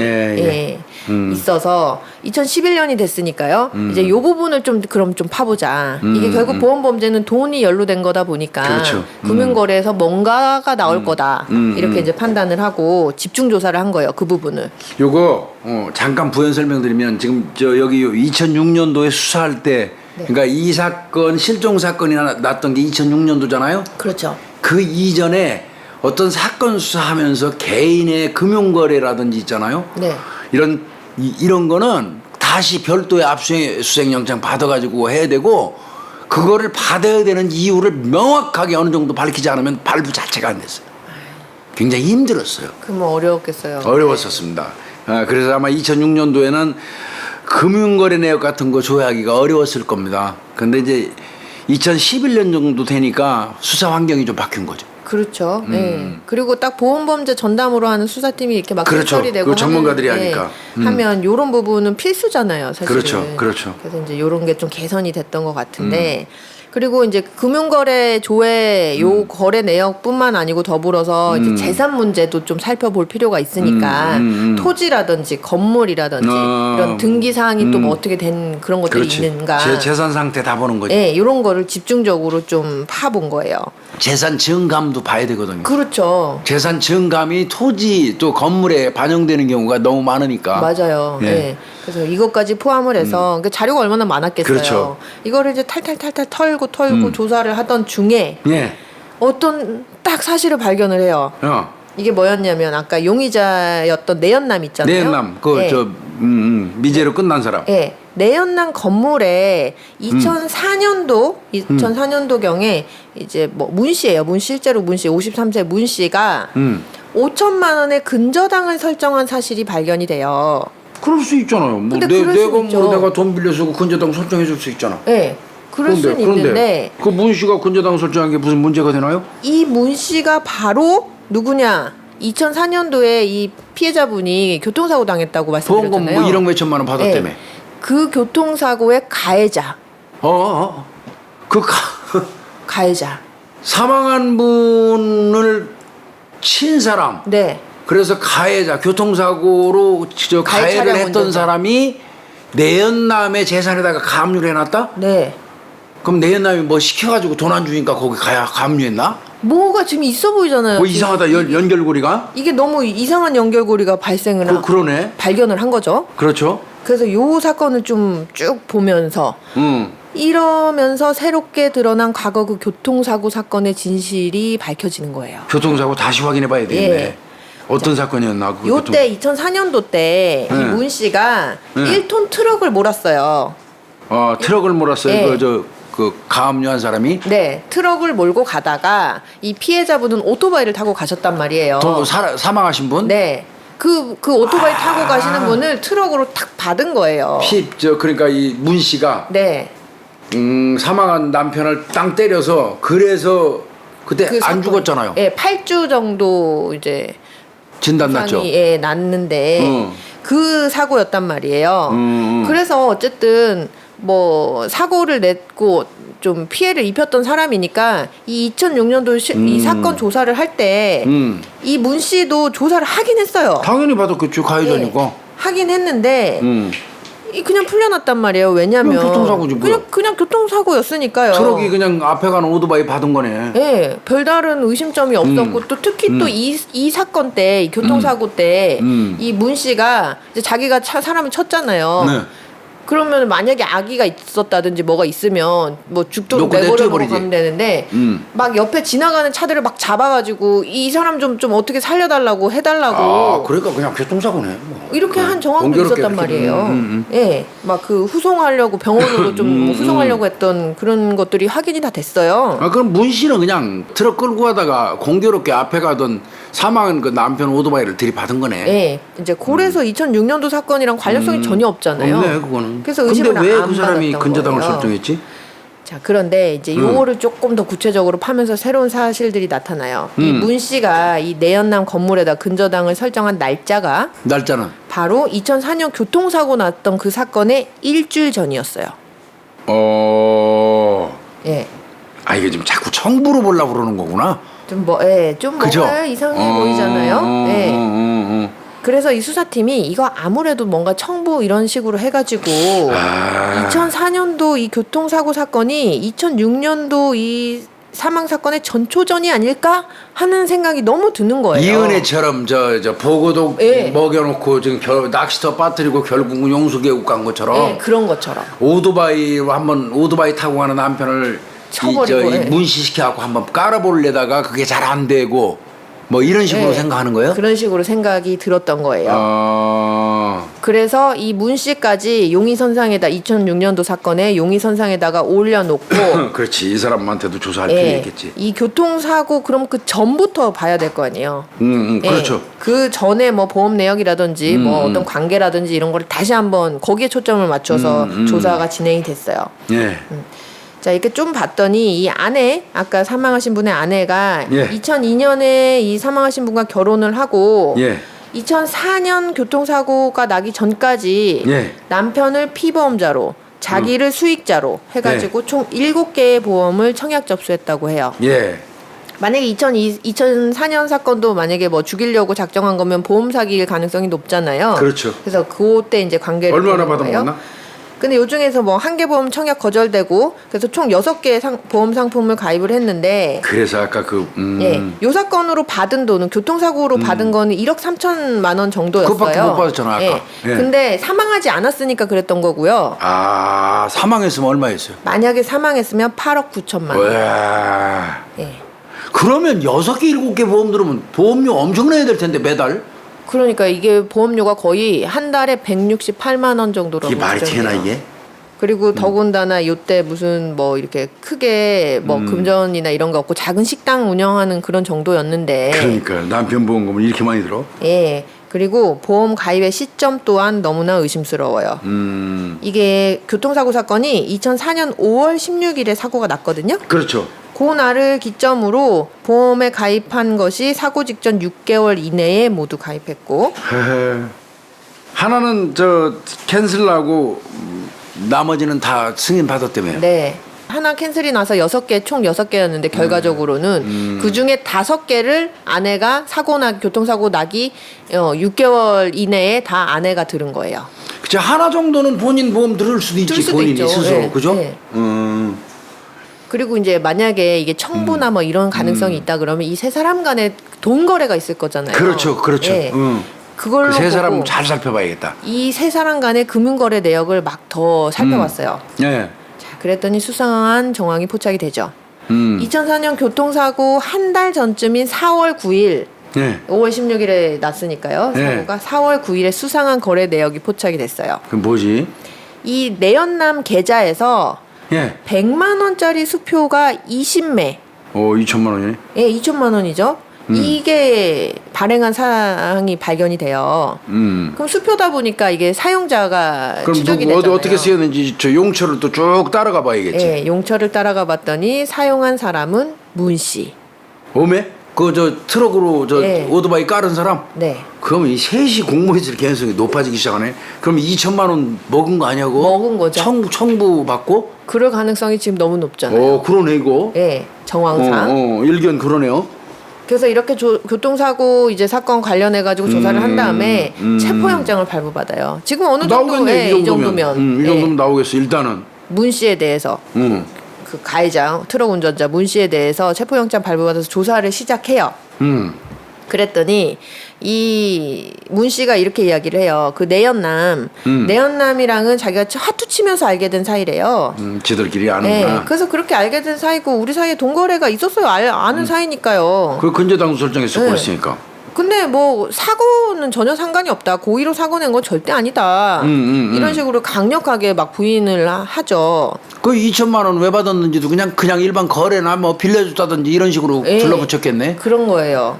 있어서 2011년이 됐으니까요. 이제 요 부분을 좀 그럼 좀 파보자. 이게 결국 보험범죄는 돈이 연루된 거다 보니까 그렇죠. 금융거래에서 뭔가가 나올 거다. 이렇게 이제 판단을 하고 집중 조사를 한 거예요. 그 부분을. 요거 잠깐 부연 설명드리면 지금 저 여기 2006년도에 수사할 때 그러니까 이 사건 실종 사건이 났던 게 2006년도잖아요. 그렇죠. 그 이전에 어떤 사건 수사하면서 개인의 금융거래라든지 있잖아요. 네. 이런 거는 다시 별도의 압수수색영장 받아가지고 해야 되고 그거를 받아야 되는 이유를 명확하게 어느 정도 밝히지 않으면 발부 자체가 안 됐어요. 굉장히 힘들었어요. 그러면 어려웠겠어요. 어려웠었습니다. 그래서 아마 2006년도에는 금융거래 내역 같은 거 조회하기가 어려웠을 겁니다. 근데 이제 2011년 정도 되니까 수사 환경이 좀 바뀐 거죠. 그렇죠. 네. 그리고 딱 보험범죄 전담으로 하는 수사팀이 이렇게 막 그렇죠. 설치되고 그 전문가들이 하니까. 하면 이런 부분은 필수잖아요, 사실은. 그렇죠, 그렇죠. 그래서 이제 이런 게 좀 개선이 됐던 것 같은데. 그리고 이제 금융거래 조회 요 거래 내역뿐만 아니고 더불어서 이제 재산 문제도 좀 살펴볼 필요가 있으니까 토지라든지 건물이라든지 이런 등기 사항이 또 뭐 어떻게 된 그런 것들이 그렇지. 있는가. 재산 상태 다 보는 거죠. 네, 이런 거를 집중적으로 좀 파본 거예요. 재산 증감도 봐야 되거든요. 그렇죠. 재산 증감이 토지 또 건물에 반영되는 경우가 너무 많으니까. 맞아요. 예. 네. 그래서 이것까지 포함을 해서 그 자료가 얼마나 많았겠어요. 그렇죠. 이거를 이제 탈탈 털고 조사를 하던 중에 예. 어떤 딱 사실을 발견을 해요. 이게 뭐였냐면 아까 용의자였던 내연남 있잖아요. 내연남 미제로 끝난 사람. 예. 내연남 건물에 2004년도경에 이제 뭐 문 씨예요. 실제로 문 씨 53세 문 씨가 5천만 원의 근저당을 설정한 사실이 발견이 돼요. 그럴 수 있잖아요. 뭐 근데 내 그럴 수 건물 있죠. 내가 돈 빌려서 근저당 설정해 줄 수 있잖아. 네. 그럴 수는 있는데 그 문 씨가 근저당 설정한 게 무슨 문제가 되나요? 이 문 씨가 바로 누구냐? 2004년도에 이 피해자분이 교통사고 당했다고 보험금 말씀드렸잖아요. 뭐 1억 몇천만 원 받았다며. 네. 그 교통사고의 가해자. 가해자. 사망한 분을 친 사람. 네. 그래서 가해자 교통사고로 가해를 했던 운전자. 사람이 내연남의 재산에다가 가압류를 해놨다? 네. 그럼 내연남이 뭐 시켜가지고 돈 안 주니까 거기 가압류했나? 뭐가 지금 있어 보이잖아요. 뭐 지금 이상하다 연결고리가? 이게 너무 이상한 연결고리가 발생을 그러네. 발견을 한 거죠. 그렇죠. 그래서 요 사건을 좀 쭉 보면서 이러면서 새롭게 드러난 과거 그 교통사고 사건의 진실이 밝혀지는 거예요. 교통사고 다시 확인해 봐야 되겠네. 예. 어떤 사건이었나? 요때 2004년도 때 이 문 씨가 1톤 트럭을 몰았어요. 트럭을 몰았어요. 예. 그 가압류한 사람이. 네, 트럭을 몰고 가다가 이 피해자분은 오토바이를 타고 가셨단 말이에요. 사망하신 분? 네. 그 오토바이 타고 가시는 분을 트럭으로 탁 받은 거예요. 그러니까 이 문 씨가 네. 사망한 남편을 땅 때려서 그래서 그때 그 안 죽었잖아요. 예, 8주 정도 이제 진단 났죠. 예, 났는데 그 사고였단 말이에요. 그래서 어쨌든 뭐 사고를 냈고 좀 피해를 입혔던 사람이니까 이 2006년도 이 사건 조사를 할 때 이 문 씨도 조사를 하긴 했어요. 당연히 받았겠죠. 가해자니까. 예, 하긴 했는데 그냥 풀려났단 말이에요. 왜냐면 그냥 교통사고지 뭐야. 그냥 교통사고였으니까요. 트럭이 그냥 앞에 가는 오토바이 받은 거네. 네, 별다른 의심점이 없었고 또 특히 또 이 사건 때 이 교통사고 때 이 문 씨가 이제 자기가 사람을 쳤잖아요. 네. 그러면 만약에 아기가 있었다든지 뭐가 있으면 뭐 죽도록 놓고 내버려 두고 냅둬버리지. 가면 되는데 막 옆에 지나가는 차들을 막 잡아가지고 이 사람 좀 어떻게 살려달라고 해달라고 그러니까 그냥 교통사고네. 뭐. 이렇게 한 정황도 공교롭게 있었단 이렇게. 말이에요. 예, 막 그 후송하려고 병원으로 좀 후송하려고 했던 그런 것들이 확인이 다 됐어요. 그럼 문 씨는 그냥 트럭 끌고 가다가 공교롭게 앞에 가던 사망한 그 남편 오토바이를 들이받은 거네. 네, 이제 고래서 2006년도 사건이랑 관련성이 전혀 없잖아요. 없네 그거는. 그래서 의심을 근데 왜 안 그 사람이 받았던 근저당을 거예요. 설정했지? 자, 그런데 이제 요거를 조금 더 구체적으로 파면서 새로운 사실들이 나타나요. 이 문 씨가 이 내연남 건물에다 근저당을 설정한 날짜가 날짜는? 바로 2004년 교통사고 났던 그 사건의 일주일 전이었어요. 예. 아 이게 지금 자꾸 청부로 보려고 그러는 거구나. 좀 그죠? 뭔가 이상해 보이잖아요. 예. 그래서 이 수사팀이 이거 아무래도 뭔가 청부 이런 식으로 해가지고 2004년도 이 교통사고 사건이 2006년도 이 사망 사건의 전초전이 아닐까 하는 생각이 너무 드는 거예요. 이은혜처럼 저 보고도 예. 먹여놓고 지금 낚시터 빠뜨리고 결국은 용수계곡 간 것처럼 예, 그런 것처럼. 오토바이로 한번 오토바이 타고 가는 남편을 쳐버리고, 예. 문시시켜갖고 한번 깔아보려다가 그게 잘 안 되고 뭐 이런 식으로 예. 생각하는 거예요? 그런 식으로 생각이 들었던 거예요. 그래서 이 문 씨까지 용의선상에다 2006년도 사건에 용의선상에다가 올려놓고 그렇지 이 사람한테도 조사할 예, 필요 있겠지. 이 교통사고 그럼 그 전부터 봐야 될 거 아니에요. 그렇죠. 예, 그 전에 뭐 보험 내역이라든지 뭐 어떤 관계라든지 이런 거를 다시 한번 거기에 초점을 맞춰서 조사가 진행이 됐어요. 예. 자, 이렇게 좀 봤더니 이 아내, 아까 사망하신 분의 아내가 예. 2002년에 이 사망하신 분과 결혼을 하고 예. 2004년 교통사고가 나기 전까지 예. 남편을 피보험자로 자기를 수익자로 해가지고 총 7개의 보험을 청약 접수했다고 해요. 예. 만약에 2004년 사건도 만약에 뭐 죽이려고 작정한 거면 보험 사기일 가능성이 높잖아요. 그렇죠. 그래서 그때 이제 관계를 얼마나 보는 거예요. 받아먹었나? 근데 요 중에서 뭐 한 개 보험 청약 거절되고 그래서 총 6개의 보험 상품을 가입을 했는데 그래서 아까 예, 요 사건으로 받은 돈은 교통사고로 받은 거는 1억 3천만 원 정도였어요. 그것밖에 못 받았잖아, 아까. 예. 예. 근데 사망하지 않았으니까 그랬던 거고요. 아 사망했으면 얼마였어요? 만약에 사망했으면 8억 9천만 원. 와. 예. 그러면 6개 7개 보험 들으면 보험료 엄청 내야 될 텐데 매달. 그러니까 이게 보험료가 거의 한 달에 168만 원 정도라고 이게 말이 추정해요. 되나 이게? 그리고 더군다나 요때 무슨 뭐 이렇게 크게 뭐 금전이나 이런 거 없고 작은 식당 운영하는 그런 정도였는데 그러니까 남편 보험금은 이렇게 많이 들어? 예. 그리고 보험 가입의 시점 또한 너무나 의심스러워요. 이게 교통사고 사건이 2004년 5월 16일에 사고가 났거든요. 그렇죠. 그날을 기점으로 보험에 가입한 것이 사고 직전 6개월 이내에 모두 가입했고 헤헤. 하나는 저 캔슬하고 나머지는 다 승인 받았다며요. 네. 하나 캔슬이 나서 6개, 총 6개였는데 결과적으로는 그중에 5개를 아내가 교통사고 나기 6개월 이내에 다 아내가 들은 거예요. 그치 하나 정도는 본인 보험 들을 수도 있지 들을 수도 본인이 있죠. 스스로 네. 그죠? 네. 그리고 이제 만약에 이게 청부나 뭐 이런 가능성이 있다 그러면 이 세 사람 간에 돈 거래가 있을 거잖아요. 그렇죠, 그렇죠. 예. 그걸로 그 세 사람 보고 잘 살펴봐야겠다. 이 세 사람 간의 금융거래 내역을 막 더 살펴봤어요. 예. 자, 그랬더니 수상한 정황이 포착이 되죠. 2004년 교통사고 한 달 전쯤인 4월 9일 예. 5월 16일에 났으니까요. 네. 사고가 4월 9일에 수상한 거래 내역이 포착이 됐어요. 그럼 뭐지? 이 내연남 계좌에서 예. 100만 원짜리 수표가 20매. 2천만 원이네. 예, 2천만 원이죠. 이게 발행한 사항이 발견이 돼요. 그럼 수표다 보니까 이게 사용자가 그럼 추적이 누구 되잖아요. 어떻게 쓰였는지 저 용처를 또 쭉 따라가 봐야겠지. 예, 용처를 따라가 봤더니 사용한 사람은 문 씨. 오메? 그 저 트럭으로 저 예. 오토바이 깔은 사람? 네. 그러면 이 셋이 공모했을 가능성이 높아지기 시작하네. 그럼 2천만 원 먹은 거 아니야고? 먹은 거죠. 청부 받고? 그럴 가능성이 지금 너무 높잖아요. 그러네 이거. 예, 정황상. 일견 그러네요. 그래서 이렇게 교통사고 이제 사건 관련해 가지고 조사를 한 다음에 체포영장을 발부받아요. 지금 어느 정도 나오겠네 이 정도면 이 정도면 나오겠어 일단은. 문 씨에 대해서 그 가해자 트럭 운전자 문 씨에 대해서 체포영장 발부받아서 조사를 시작해요. 그랬더니 이 문 씨가 이렇게 이야기를 해요. 그 내연남이랑은 자기가 하투 치면서 알게 된 사이래요. 지들끼리 네, 아는구나. 그래서 그렇게 알게 된 사이고 우리 사이에 돈 거래가 있었어요. 아는 사이니까요. 그 근저당도 설정했었고 네. 그랬으니까. 근데 뭐 사고는 전혀 상관이 없다. 고의로 사고 낸 건 절대 아니다. 이런 식으로 강력하게 막 부인을 하죠. 그 2천만 원 왜 받았는지도 그냥 일반 거래나 뭐 빌려줬다든지 이런 식으로 예. 둘러붙였겠네. 그런 거예요.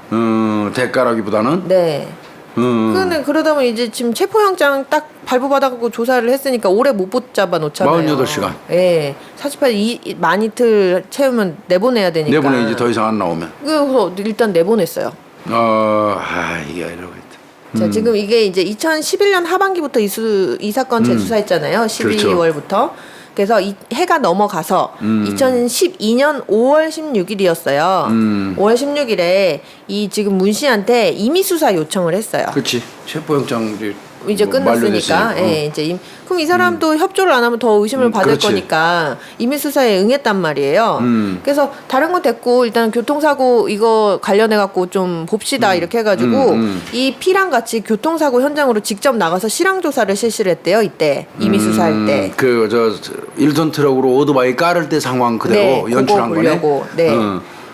대가라기보다는. 네. 근데 그러다 보면 이제 지금 체포영장 딱 발부받아갖고 조사를 했으니까 오래 못 붙잡아 놓잖아요. 48시간. 예. 48 만 이틀 채우면 내보내야 되니까. 내보내야지 더 이상 안 나오면. 그래서 일단 내보냈어요. 이게 이러고 있다. 자, 지금 이게 이제 2011년 하반기부터 이 사건 재수사했잖아요. 12월부터. 그래서 이 해가 넘어가서 2012년 5월 16일이었어요. 5월 16일에 이 지금 문 씨한테 임의 수사 요청을 했어요. 그렇지. 체포영장 이제 끝났으니까. 예, 이제 그럼 이 사람도 협조를 안 하면 더 의심을 받을 그렇지. 거니까 임의 수사에 응했단 말이에요. 그래서 다른 건 됐고 일단 교통사고 이거 관련해 갖고 좀 봅시다 이렇게 해가지고 이 P랑 같이 교통사고 현장으로 직접 나가서 실황 조사를 실시를 했대요. 이때 임의 수사할 때. 그 저 1톤 트럭으로 오토바이 깔을 때 상황 그대로 연출한 그거 거네. 보려고. 네.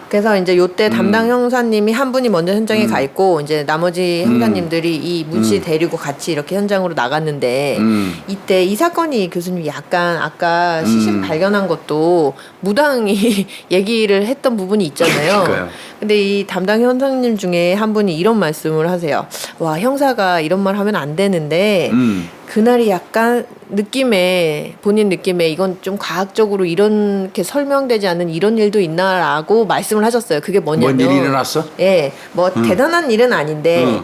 그래서 이제 요때 담당 형사님이 한 분이 먼저 현장에 가 있고 이제 나머지 형사님들이 이 문 씨 데리고 같이 이렇게 현장으로 나갔는데 이때 이 사건이 교수님 약간 아까 시신 발견한 것도 무당이 얘기를 했던 부분이 있잖아요. 그러니까요. 근데 이 담당 형사님 중에 한 분이 이런 말씀을 하세요. 와, 형사가 이런 말 하면 안 되는데 그날이 약간 본인 느낌에 이건 좀 과학적으로 이렇게 설명되지 않는 이런 일도 있나라고 말씀을 하셨어요. 그게 뭐냐면 뭔 일이 일어났어? 예, 뭐 대단한 일은 아닌데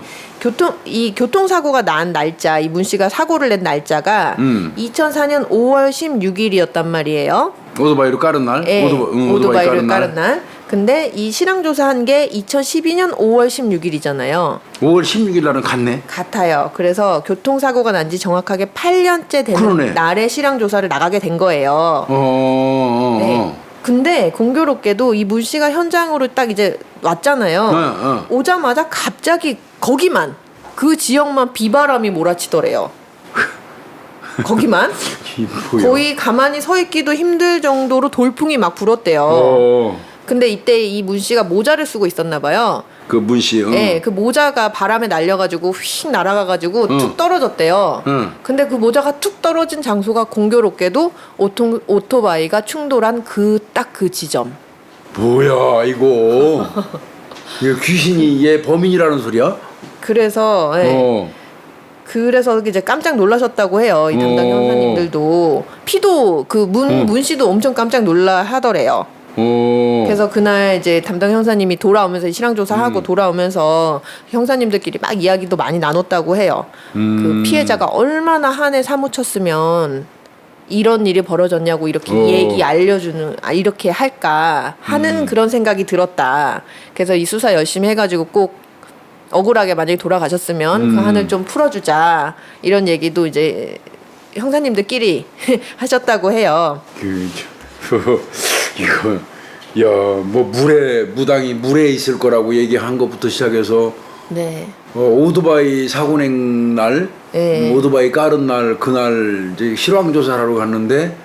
교통사고가 난 날짜, 이 문 씨가 사고를 낸 날짜가 2004년 5월 16일이었단 말이에요. 오토바이로 깔은 날? 예, 오토바이 오토바이를 깔은 날. 근데 이 실황 조사한 게 2012년 5월 16일이잖아요. 5월 16일 날은 갔네. 같아요. 그래서 교통사고가 난 지 정확하게 8년째 되는 그러네. 날에 실황 조사를 나가게 된 거예요. 네. 근데 공교롭게도 이 문 씨가 현장으로 딱 이제 왔잖아요. 오자마자 갑자기 거기만 그 지역만 비바람이 몰아치더래요. 거기만 거의 가만히 서 있기도 힘들 정도로 돌풍이 막 불었대요. 근데 이때 이 문 씨가 모자를 쓰고 있었나 봐요. 그 문 씨. 네, 그 모자가 바람에 날려가지고 휙 날아가가지고 툭 떨어졌대요. 근데 그 모자가 툭 떨어진 장소가 공교롭게도 오토바이가 충돌한 딱 그 지점. 뭐야 이거? 이거 귀신이 얘 범인이라는 소리야? 그래서 그래서 이제 깜짝 놀라셨다고 해요. 이 담당 형사님들도. 피도 문 씨도 엄청 깜짝 놀라 하더래요. 그래서 그날 이제 담당 형사님이 돌아오면서 실황 조사하고 돌아오면서 형사님들끼리 막 이야기도 많이 나눴다고 해요. 그 피해자가 얼마나 한해 사무쳤으면 이런 일이 벌어졌냐고 이렇게 얘기 알려주는 이렇게 할까 하는 그런 생각이 들었다. 그래서 이 수사 열심히 해가지고 꼭 억울하게 만약에 돌아가셨으면 그 한을 좀 풀어주자 이런 얘기도 이제 형사님들끼리 하셨다고 해요. 이거 뭐 무당이 물에 있을 거라고 얘기한 것부터 시작해서 네. 오토바이 사고 낸 날, 네. 오토바이 깔은 날 그날 이제 실황 조사를 하러 갔는데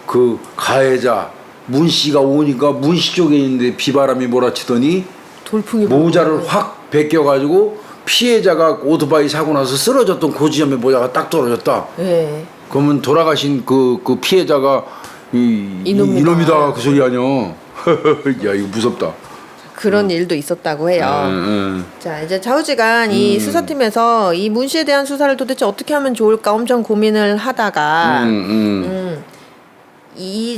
그 가해자 문 씨가 오니까 문 씨 쪽에 있는데 비바람이 몰아치더니 돌풍이 모자를 확 벗겨가지고 피해자가 오토바이 사고 나서 쓰러졌던 그 지점에 모자가 딱 떨어졌다. 네. 그러면 돌아가신 그 피해자가 이놈이다 그 소리 아니야. 야 이거 무섭다. 그런 일도 있었다고 해요. 자, 이제 좌우지간 이 수사팀에서 이 문 씨에 대한 수사를 도대체 어떻게 하면 좋을까 엄청 고민을 하다가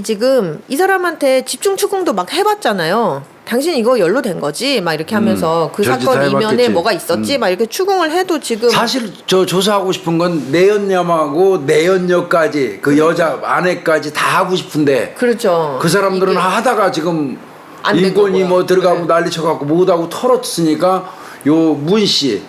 지금 이 사람한테 집중 추궁도 막 해봤잖아요. 당신 이거 연루된 거지? 막 이렇게 하면서 그 별짓 사건 다 이면에 해봤겠지. 뭐가 있었지? 막 이렇게 추궁을 해도 지금 사실 저 조사하고 싶은 건 내연녀하고 내연녀까지 그 여자 아내까지 다 하고 싶은데 그렇죠. 그 사람들은 이게 하다가 지금 안 된 인권이 거고요. 뭐 들어가고 네. 난리 쳐갖고 못하고 털었으니까 요 문 씨,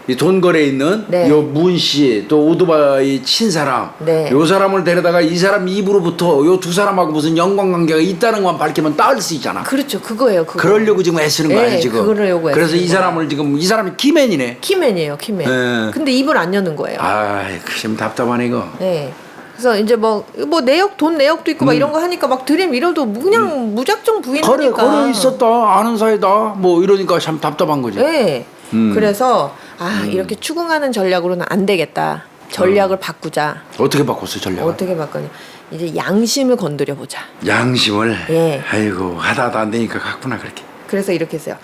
이 돈거래에 있는 네. 요 문 씨, 또 오토바이 친 사람, 네. 요 사람을 데려다가 이 사람 입으로부터 요 두 사람하고 무슨 연관관계가 있다는 것만 밝히면 따을 수 있잖아. 그렇죠. 그거예요. 그거. 그러려고 지금 애쓰는 거 네, 아니야 지금. 그러려고 그래서 애쓰는 이 거야. 사람을 지금 이 사람이 키맨이네. 키맨이에요. 키맨. 네. 근데 입을 안 여는 거예요. 아이 참 답답하네 이거. 네. 그래서 이제 뭐 돈 내역도 있고 막 이런 거 하니까 막 들이밀어도 그냥 무작정 부인하니까. 거래 있었다 아는 사이다 뭐 이러니까 참 답답한 거지. 네. 그래서 이렇게 추궁하는 전략으로는 안 되겠다. 전략을 바꾸자. 어떻게 바꿨어요 전략을? 어떻게 바꾸냐? 이제 양심을 건드려 보자. 양심을. 예. 아이고 하다 안 되니까 갔구나 그렇게. 그래서 이렇게 했어요.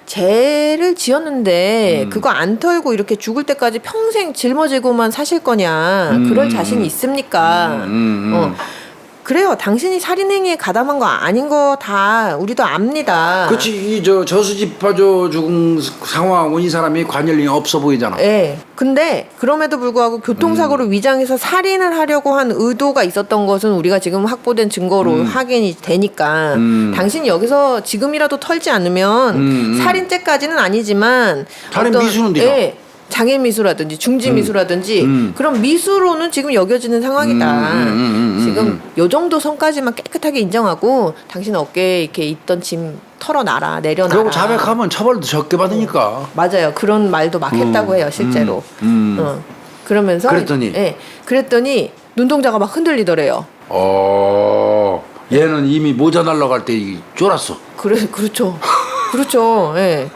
죄를 지었는데 그거 안 털고 이렇게 죽을 때까지 평생 짊어지고만 사실 거냐? 그럴 자신이 있습니까? 그래요. 당신이 살인행위에 가담한 거 아닌 거 다 우리도 압니다. 그렇지. 이 저수지파조 죽은 상황은 이 사람이 관련이 없어 보이잖아. 예. 근데 그럼에도 불구하고 교통사고를 위장해서 살인을 하려고 한 의도가 있었던 것은 우리가 지금 확보된 증거로 확인이 되니까 당신이 여기서 지금이라도 털지 않으면 살인죄까지는 아니지만 살인 미수는 네가. 예. 장애 미수라든지 중지 미수라든지 그런 미수로는 지금 여겨지는 상황이다. 지금 요 정도 선까지만 깨끗하게 인정하고 당신 어깨에 이렇게 있던 짐 털어놔라, 내려놔라. 그리고 자백하면 처벌도 적게 받으니까. 맞아요. 그런 말도 막 했다고 해요, 실제로. 그러면서 그랬더니 눈동자가 막 흔들리더래요. 얘는 이미 모자 날라갈 때 쫄았어. 그렇죠. 그렇죠. 예.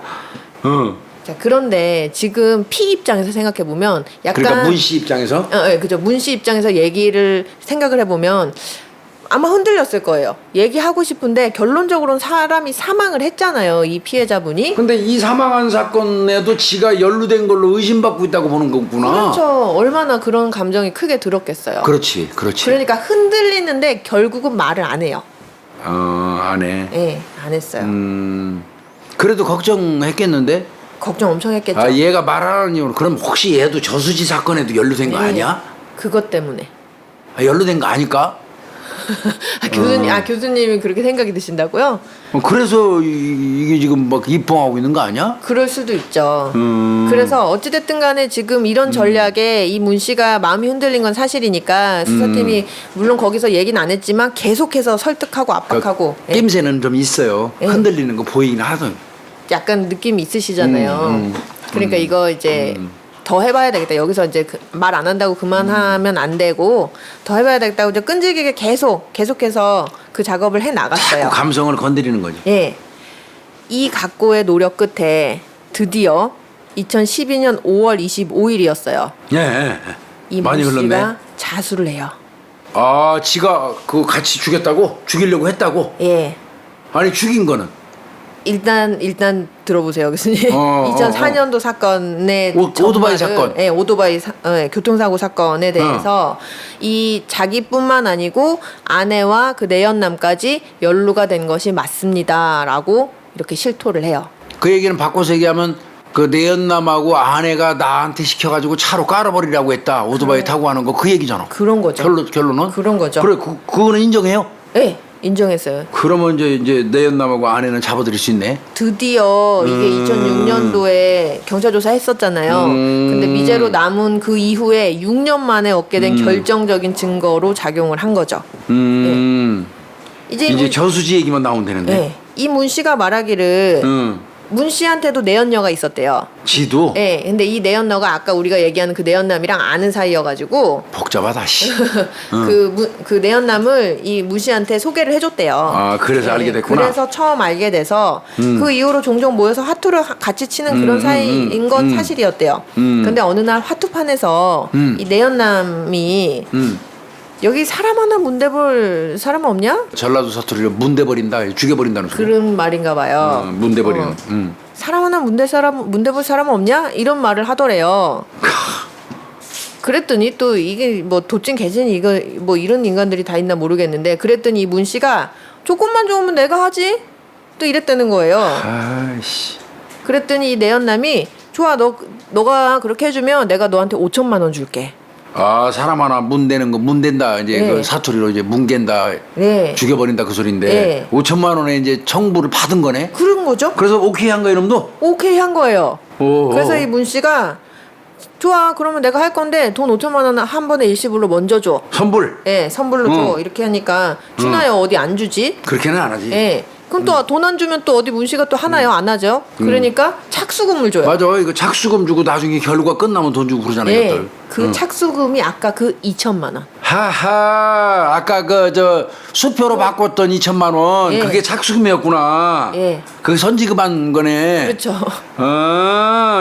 자, 그런데 지금 피 입장에서 생각해 보면 약간 그러니까 문 씨 입장에서 그죠. 문 씨 입장에서 얘기를 생각을 해보면 아마 흔들렸을 거예요. 얘기하고 싶은데 결론적으로는 사람이 사망을 했잖아요. 이 피해자분이. 근데 이 사망한 사건에도 지가 연루된 걸로 의심받고 있다고 보는 거구나. 그렇죠. 얼마나 그런 감정이 크게 들었겠어요. 그렇지. 그러니까 흔들리는데 결국은 말을 안 해요. 안 해. 네, 안 했어요. 그래도 걱정했겠는데? 걱정 엄청 했겠죠. 얘가 말하는 이유는 그럼 혹시 얘도 저수지 사건에도 연루된 거 아니야? 그것 때문에. 연루된 거 아닐까? 교수님이 그렇게 생각이 드신다고요? 그래서 이게 지금 막 입봉하고 있는 거 아니야? 그럴 수도 있죠. 그래서 어찌됐든 간에 지금 이런 전략에 이 문 씨가 마음이 흔들린 건 사실이니까 수사팀이 물론 거기서 얘기는 안 했지만 계속해서 설득하고 압박하고. 낌새는 좀 있어요. 흔들리는 거 보이긴 하던. 약간 느낌이 있으시잖아요. 그러니까 이거 이제 더 해봐야 되겠다. 여기서 이제 말 안 한다고 그만하면 안 되고 더 해봐야 되겠다고 이제 끈질기게 계속해서 그 작업을 해 나갔어요. 자꾸 감성을 건드리는 거죠. 예. 이 각고의 노력 끝에 드디어 2012년 5월 25일이었어요. 예. 이 많이 문 흘렀네. 씨가 자수를 해요. 지가 그 같이 죽였다고? 죽이려고 했다고? 예. 아니 죽인 거는? 일단 들어보세요, 교수님. 2004년도 사건의 오토바이 사건. 예, 교통사고 사건에 대해서 이 자기뿐만 아니고 아내와 그 내연남까지 연루가 된 것이 맞습니다라고 이렇게 실토를 해요. 그 얘기는 바꿔서 얘기하면 그 내연남하고 아내가 나한테 시켜가지고 차로 깔아버리라고 했다. 오토바이 타고 하는 거 그 얘기잖아. 그런 거죠. 결론은? 그런 거죠. 그래, 그거는 인정해요? 네, 인정했어요. 그러면 이제 내연남하고 아내는 잡아들일 수 있네. 드디어 이게 2006년도에 경찰 조사했었잖아요. 근데 미제로 남은 그 이후에 6년 만에 얻게 된 결정적인 증거로 작용을 한 거죠. 네. 이제 저수지 얘기만 나오면 되는데. 네. 이 문 씨가 말하기를 문 씨한테도 내연녀가 있었대요. 지도? 네. 근데 이 내연녀가 아까 우리가 얘기하는 그 내연남이랑 아는 사이여가지고 복잡하다, 씨. 그 내연남을 이 문 씨한테 소개를 해줬대요. 그래서 알게 됐구나. 그래서 처음 알게 돼서 그 이후로 종종 모여서 화투를 같이 치는 그런 사이인 건 사실이었대요. 근데 어느 날 화투판에서 이 내연남이 여기 사람 하나 문대볼 사람 없냐? 전라도 사투리로 문대버린다, 죽여버린다는 소리. 그런 말인가 봐요. 문대버리는. 사람 하나 문대볼 사람 없냐? 이런 말을 하더래요. 그랬더니 또 이게 뭐 도찐 개찐 이거 뭐 이런 인간들이 다 있나 모르겠는데 그랬더니 이 문 씨가 조금만 좋으면 내가 하지? 또 이랬다는 거예요. 아이씨. 그랬더니 이 내연남이 좋아 너가 그렇게 해주면 내가 너한테 5천만 원 줄게. 사람 하나 문대는 거 문댄다 이제 네. 그 사투리로 이제 문갠다 네. 죽여버린다 그 소리인데 네. 5천만 원에 이제 청부를 받은 거네. 그런 거죠? 그래서 오케이 한 거야 이놈도. 오케이 한 거예요. 오. 그래서 이 문 씨가 좋아 그러면 내가 할 건데 돈 5천만 원 한 번에 일시불로 먼저 줘. 선불. 예, 선불로 줘. 이렇게 하니까 주나요 어디 안 주지? 그렇게는 안 하지. 예. 그럼 또 돈 안 주면 또 어디 문 씨가 또 하나요? 안 하죠. 그러니까 착수금을 줘요. 맞아. 이거 착수금 주고 나중에 결과 끝나면 돈 주고 그러잖아요. 예. 이것들. 그 착수금이 아까 그 2천만 원. 하하, 아까 그 저 수표로 바꿨던 2천만 원 예. 그게 착수금이었구나. 예. 그게 선지급한 거네. 그렇죠.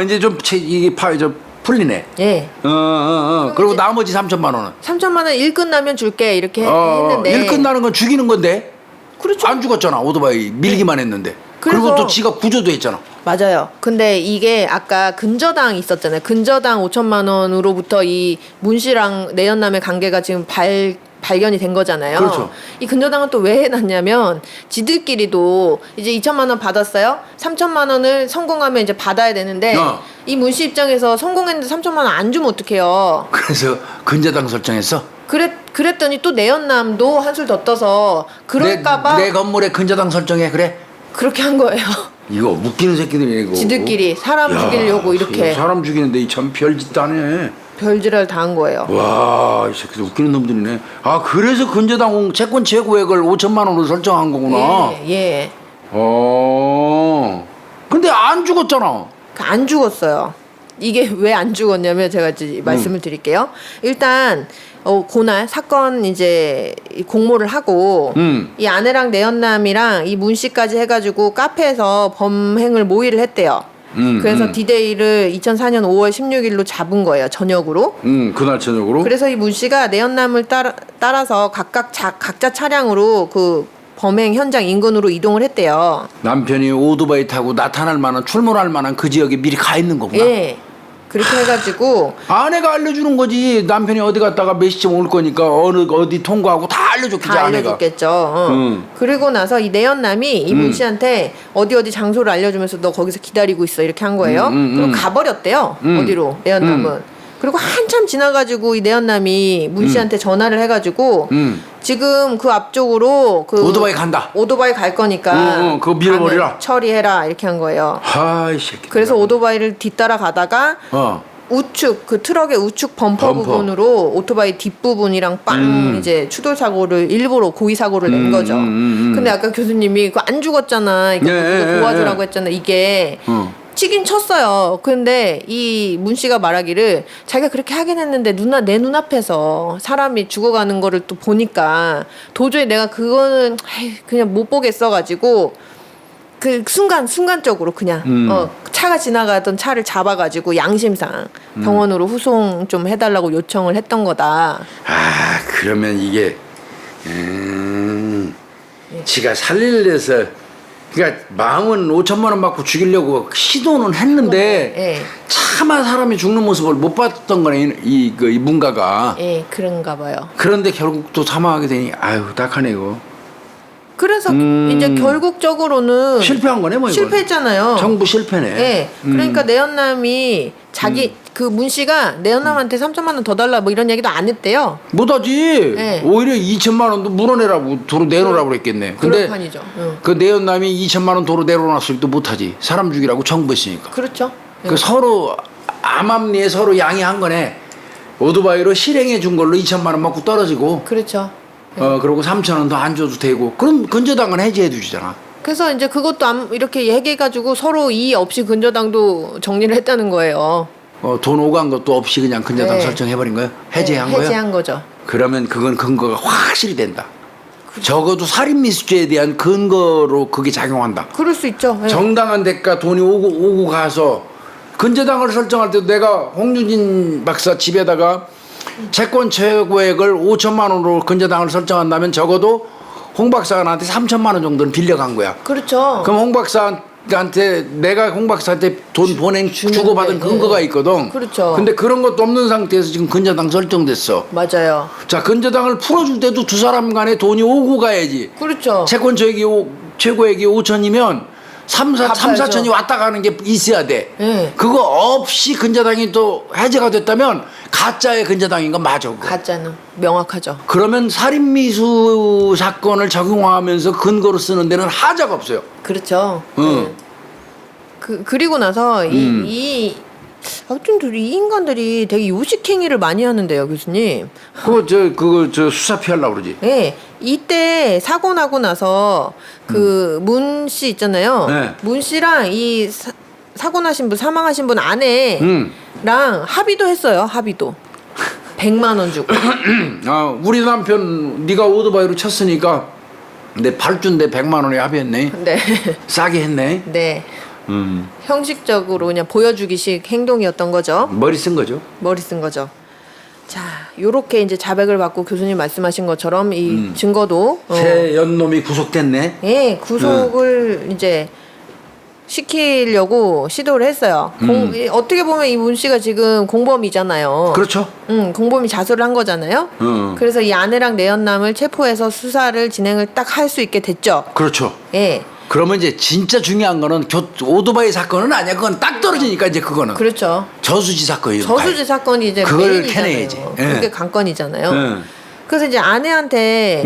이제 좀 이게 좀 풀리네. 예. 그리고 이제 나머지 3천만 원은 3천만 원 일 끝나면 줄게 이렇게 했는데 일 끝나는 건 죽이는 건데. 그렇죠. 안 죽었잖아. 오토바이 밀기만 했는데. 그리고 그래서- 또 지가 구조도 했잖아. 맞아요. 근데 이게 아까 근저당 있었잖아요. 근저당 5천만 원으로부터 이 문 씨랑 내연남의 관계가 지금 발견이 된 거잖아요. 그렇죠. 이 근저당은 또 왜 해놨냐면 지들끼리도 이제 2천만 원 받았어요. 3천만 원을 성공하면 이제 받아야 되는데 이 문 씨 입장에서 성공했는데 3천만 원 안 주면 어떡해요. 그래서 근저당 설정했어. 그랬더니 또 내연남도 한술 더 떠서 그럴까봐 내 건물에 근저당 설정해. 그래. 그렇게 한 거예요. 이거 웃기는 새끼들이네 이거. 지들끼리 사람 야, 죽이려고 이렇게 사람 죽이는데 이 참 별짓 하네. 별지랄 다 한 거예요. 와, 이 새끼들 웃기는 놈들이네. 아, 그래서 근저당 채권 최고액을 5천만 원으로 설정한 거구나. 예. 근데 안 죽었잖아. 안 죽었어요. 이게 왜 안 죽었냐면 제가 이제 말씀을 드릴게요. 일단 그날 사건 이제 공모를 하고 이 아내랑 내연남이랑 이 문 씨까지 해가지고 카페에서 범행을 모의를 했대요. 그래서 디데이를 2004년 5월 16일로 잡은 거예요. 저녁으로. 그날 저녁으로. 그래서 이 문 씨가 내연남을 따라서 각자 차량으로 그 범행 현장 인근으로 이동을 했대요. 남편이 오토바이 타고 나타날 만한 출몰할 만한 그 지역에 미리 가 있는 거구나. 예. 그렇게 해가지고 아내가 알려주는 거지. 남편이 어디 갔다가 몇 시쯤 올 거니까 어디 통과하고 다 알려줬겠지. 다 아내가. 알려줬겠죠. 그리고 나서 이 내연남이 이 문 씨한테 어디 장소를 알려주면서 너 거기서 기다리고 있어 이렇게 한 거예요. 그리고 가버렸대요. 어디로 내연남은. 그리고 한참 지나가지고 이 내연남이 문 씨한테 전화를 해가지고 지금 그 앞쪽으로 그 오토바이 간다. 오토바이 갈 거니까 그거 밀어버리라. 가면 처리해라 이렇게 한 거예요. 하이 새끼. 그래서 오토바이를 뒤따라 가다가 우측 그 트럭의 우측 범퍼 부분으로 오토바이 뒷부분이랑 빵 이제 추돌 사고를 일부러 고의 사고를 낸 거죠. 근데 아까 교수님이 그거 안 죽었잖아. 이거 도와주라고 했잖아. 이게 치긴 쳤어요. 근데 이 문 씨가 말하기를 자기가 그렇게 하긴 했는데 내 눈앞에서 사람이 죽어가는 거를 또 보니까 도저히 내가 그거는 그냥 못 보겠어가지고 그 순간적으로 그냥 차가 지나가던 차를 잡아가지고 양심상 병원으로 후송 좀 해달라고 요청을 했던 거다. 아, 그러면 이게 지가 살리려 해서 그러니까 마음은 5천만 원 받고 죽이려고 시도는 했는데 예. 차마 사람이 죽는 모습을 못 봤던 거네 이 문가가. 예, 그런가 봐요. 그런데 결국 또 사망하게 되니 아유 딱하네 이거. 그래서 이제 결국적으로는 실패한 거네 뭐 이거. 실패했잖아요. 정부 실패네. 예. 그러니까 내연남이 자기 그 문 씨가 내연남한테 3천만 원 더 달라 뭐 이런 얘기도 안 했대요. 못하지. 네. 오히려 2천만 원도 물어내라고 도로 내놓으라고 그랬겠네. 근데 그럴 판이죠. 그 내연남이 2천만 원 도로 내려놨을 때 못하지. 사람 죽이라고 정부했으니까. 그렇죠. 예. 그 서로 암암리에 서로 양해한 거네. 오토바이로 실행해 준 걸로 2천만 원 받고 떨어지고. 그렇죠. 그리고 3천 원 더 안 줘도 되고. 그럼 근저당은 해지해 주시잖아. 그래서 이제 그것도 이렇게 얘기해가지고 서로 이의 없이 근저당도 정리를 했다는 거예요. 돈 오간 것도 없이 그냥 근저당 네. 설정해버린 거예요? 해제한 거예요? 해제한 거죠. 그러면 그건 근거가 확실히 된다. 적어도 살인미수죄에 대한 근거로 그게 작용한다. 그럴 수 있죠. 예. 정당한 대가 돈이 오고 가서 근저당을 설정할 때도 내가 홍유진 박사 집에다가 채권 최고액을 5천만 원으로 근저당을 설정한다면 적어도 홍 박사가 나한테 3천만 원 정도는 빌려간 거야. 그렇죠. 그럼 홍 박사한테 내가 홍 박사한테 돈 주고받은 근거가 있거든. 그렇죠. 근데 그런 것도 없는 상태에서 지금 근저당 설정됐어. 맞아요. 자, 근저당을 풀어줄 때도 두 사람 간에 돈이 오고 가야지. 그렇죠. 채권 최고액이 5천이면 3, 4천이 왔다 가는 게 있어야 돼. 네. 그거 없이 근저당이 또 해제가 됐다면 가짜의 근저당인 건 맞아. 그거. 가짜는 명확하죠. 그러면 살인미수 사건을 적용하면서 근거로 쓰는 데는 하자가 없어요. 그렇죠. 응. 그리고 나서 하여튼 이 인간들이 되게 요식행위를 많이 하는데요, 교수님. 그거 수사 피하려고 그러지. 네, 이때 사고 나고 나서 그 문 씨 있잖아요. 네. 문 씨랑 이 사고 나신 분, 사망하신 분 아내랑 합의도 했어요. 합의도. 100만 원 주고. 우리 남편 네가 오토바이로 쳤으니까 내 8주인데 100만 원에 합의했네. 네. 싸게 했네. 네. 형식적으로 그냥 보여주기식 행동이었던 거죠. 머리 쓴 거죠. 머리 쓴 거죠. 자, 요렇게 이제 자백을 받고 교수님 말씀하신 것처럼 이 증거도 새 연놈이 구속됐네. 예, 구속을 이제 시키려고 시도를 했어요. 어떻게 보면 이 문 씨가 지금 공범이잖아요. 그렇죠. 공범이 자수를 한 거잖아요. 그래서 이 아내랑 내연남을 체포해서 수사를 진행을 딱 할 수 있게 됐죠. 그렇죠. 예. 그러면 이제 진짜 중요한 거는 오토바이 사건은 아니야. 그건 딱 떨어지니까 이제 그거는. 그렇죠. 저수지 사건이에요. 저수지 사건이 이제 그걸 메인이잖아요. 캐내야지. 예. 그게 관건이잖아요. 예. 그래서 이제 아내한테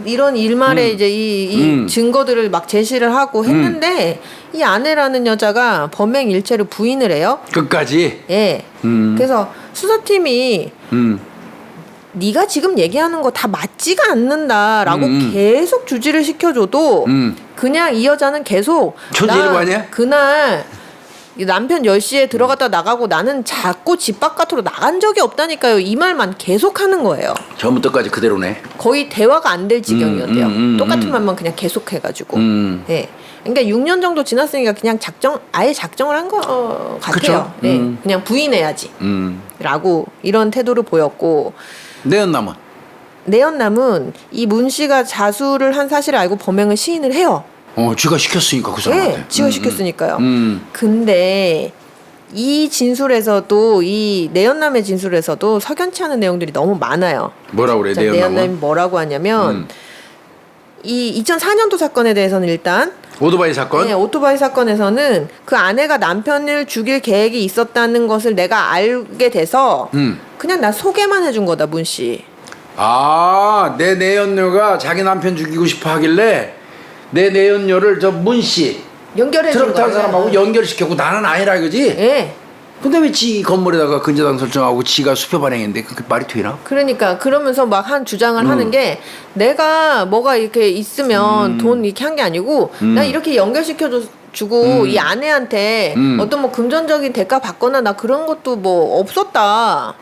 이런 일말에 이제 이 증거들을 막 제시를 하고 했는데 이 아내라는 여자가 범행 일체를 부인을 해요. 끝까지. 예. 그래서 수사팀이 네가 지금 얘기하는 거 다 맞지가 않는다라고 계속 주지를 시켜줘도 그냥 이 여자는 계속 초지일관 아니야? 그날 이 남편 10시에 들어갔다 나가고 나는 자꾸 집 바깥으로 나간 적이 없다니까요. 이 말만 계속 하는 거예요. 처음부터까지 그대로네. 거의 대화가 안 될 지경이었대요. 똑같은 말만 그냥 계속해가지고. 예. 그러니까 6년 정도 지났으니까 그냥 아예 작정을 한 거 같아요. 그쵸? 예. 그냥 부인해야지. 라고 이런 태도를 보였고. 내연남은? 내연남은 이 문 씨가 자수를 한 사실을 알고 범행을 시인을 해요. 쥐가 시켰으니까 그 사람한테. 네, 지가 시켰으니까요. 근데 이 진술에서도 이 내연남의 진술에서도 석연치 않은 내용들이 너무 많아요. 뭐라고 그래? 자, 내연남은? 내연남이 뭐라고 하냐면 이 2004년도 사건에 대해서는 일단 오토바이 사건? 네, 오토바이 사건에서는 그 아내가 남편을 죽일 계획이 있었다는 것을 내가 알게 돼서 그냥 나 소개만 해준 거다, 문 씨. 내 내연녀가 자기 남편 죽이고 싶어 하길래 내 내연녀를 저 문 씨 연결해 준 트럭 거야. 탄 사람하고 연결시켰고 나는 아니라 이거지? 예. 근데 왜 지 건물에다가 근저당 설정하고 지가 수표 발행했는데 그게 말이 되나? 그러니까 그러면서 막 한 주장을 하는 게 내가 뭐가 이렇게 있으면 돈 이렇게 한 게 아니고 나 이렇게 연결시켜 주고 이 아내한테 어떤 뭐 금전적인 대가 받거나 나 그런 것도 뭐 없었다.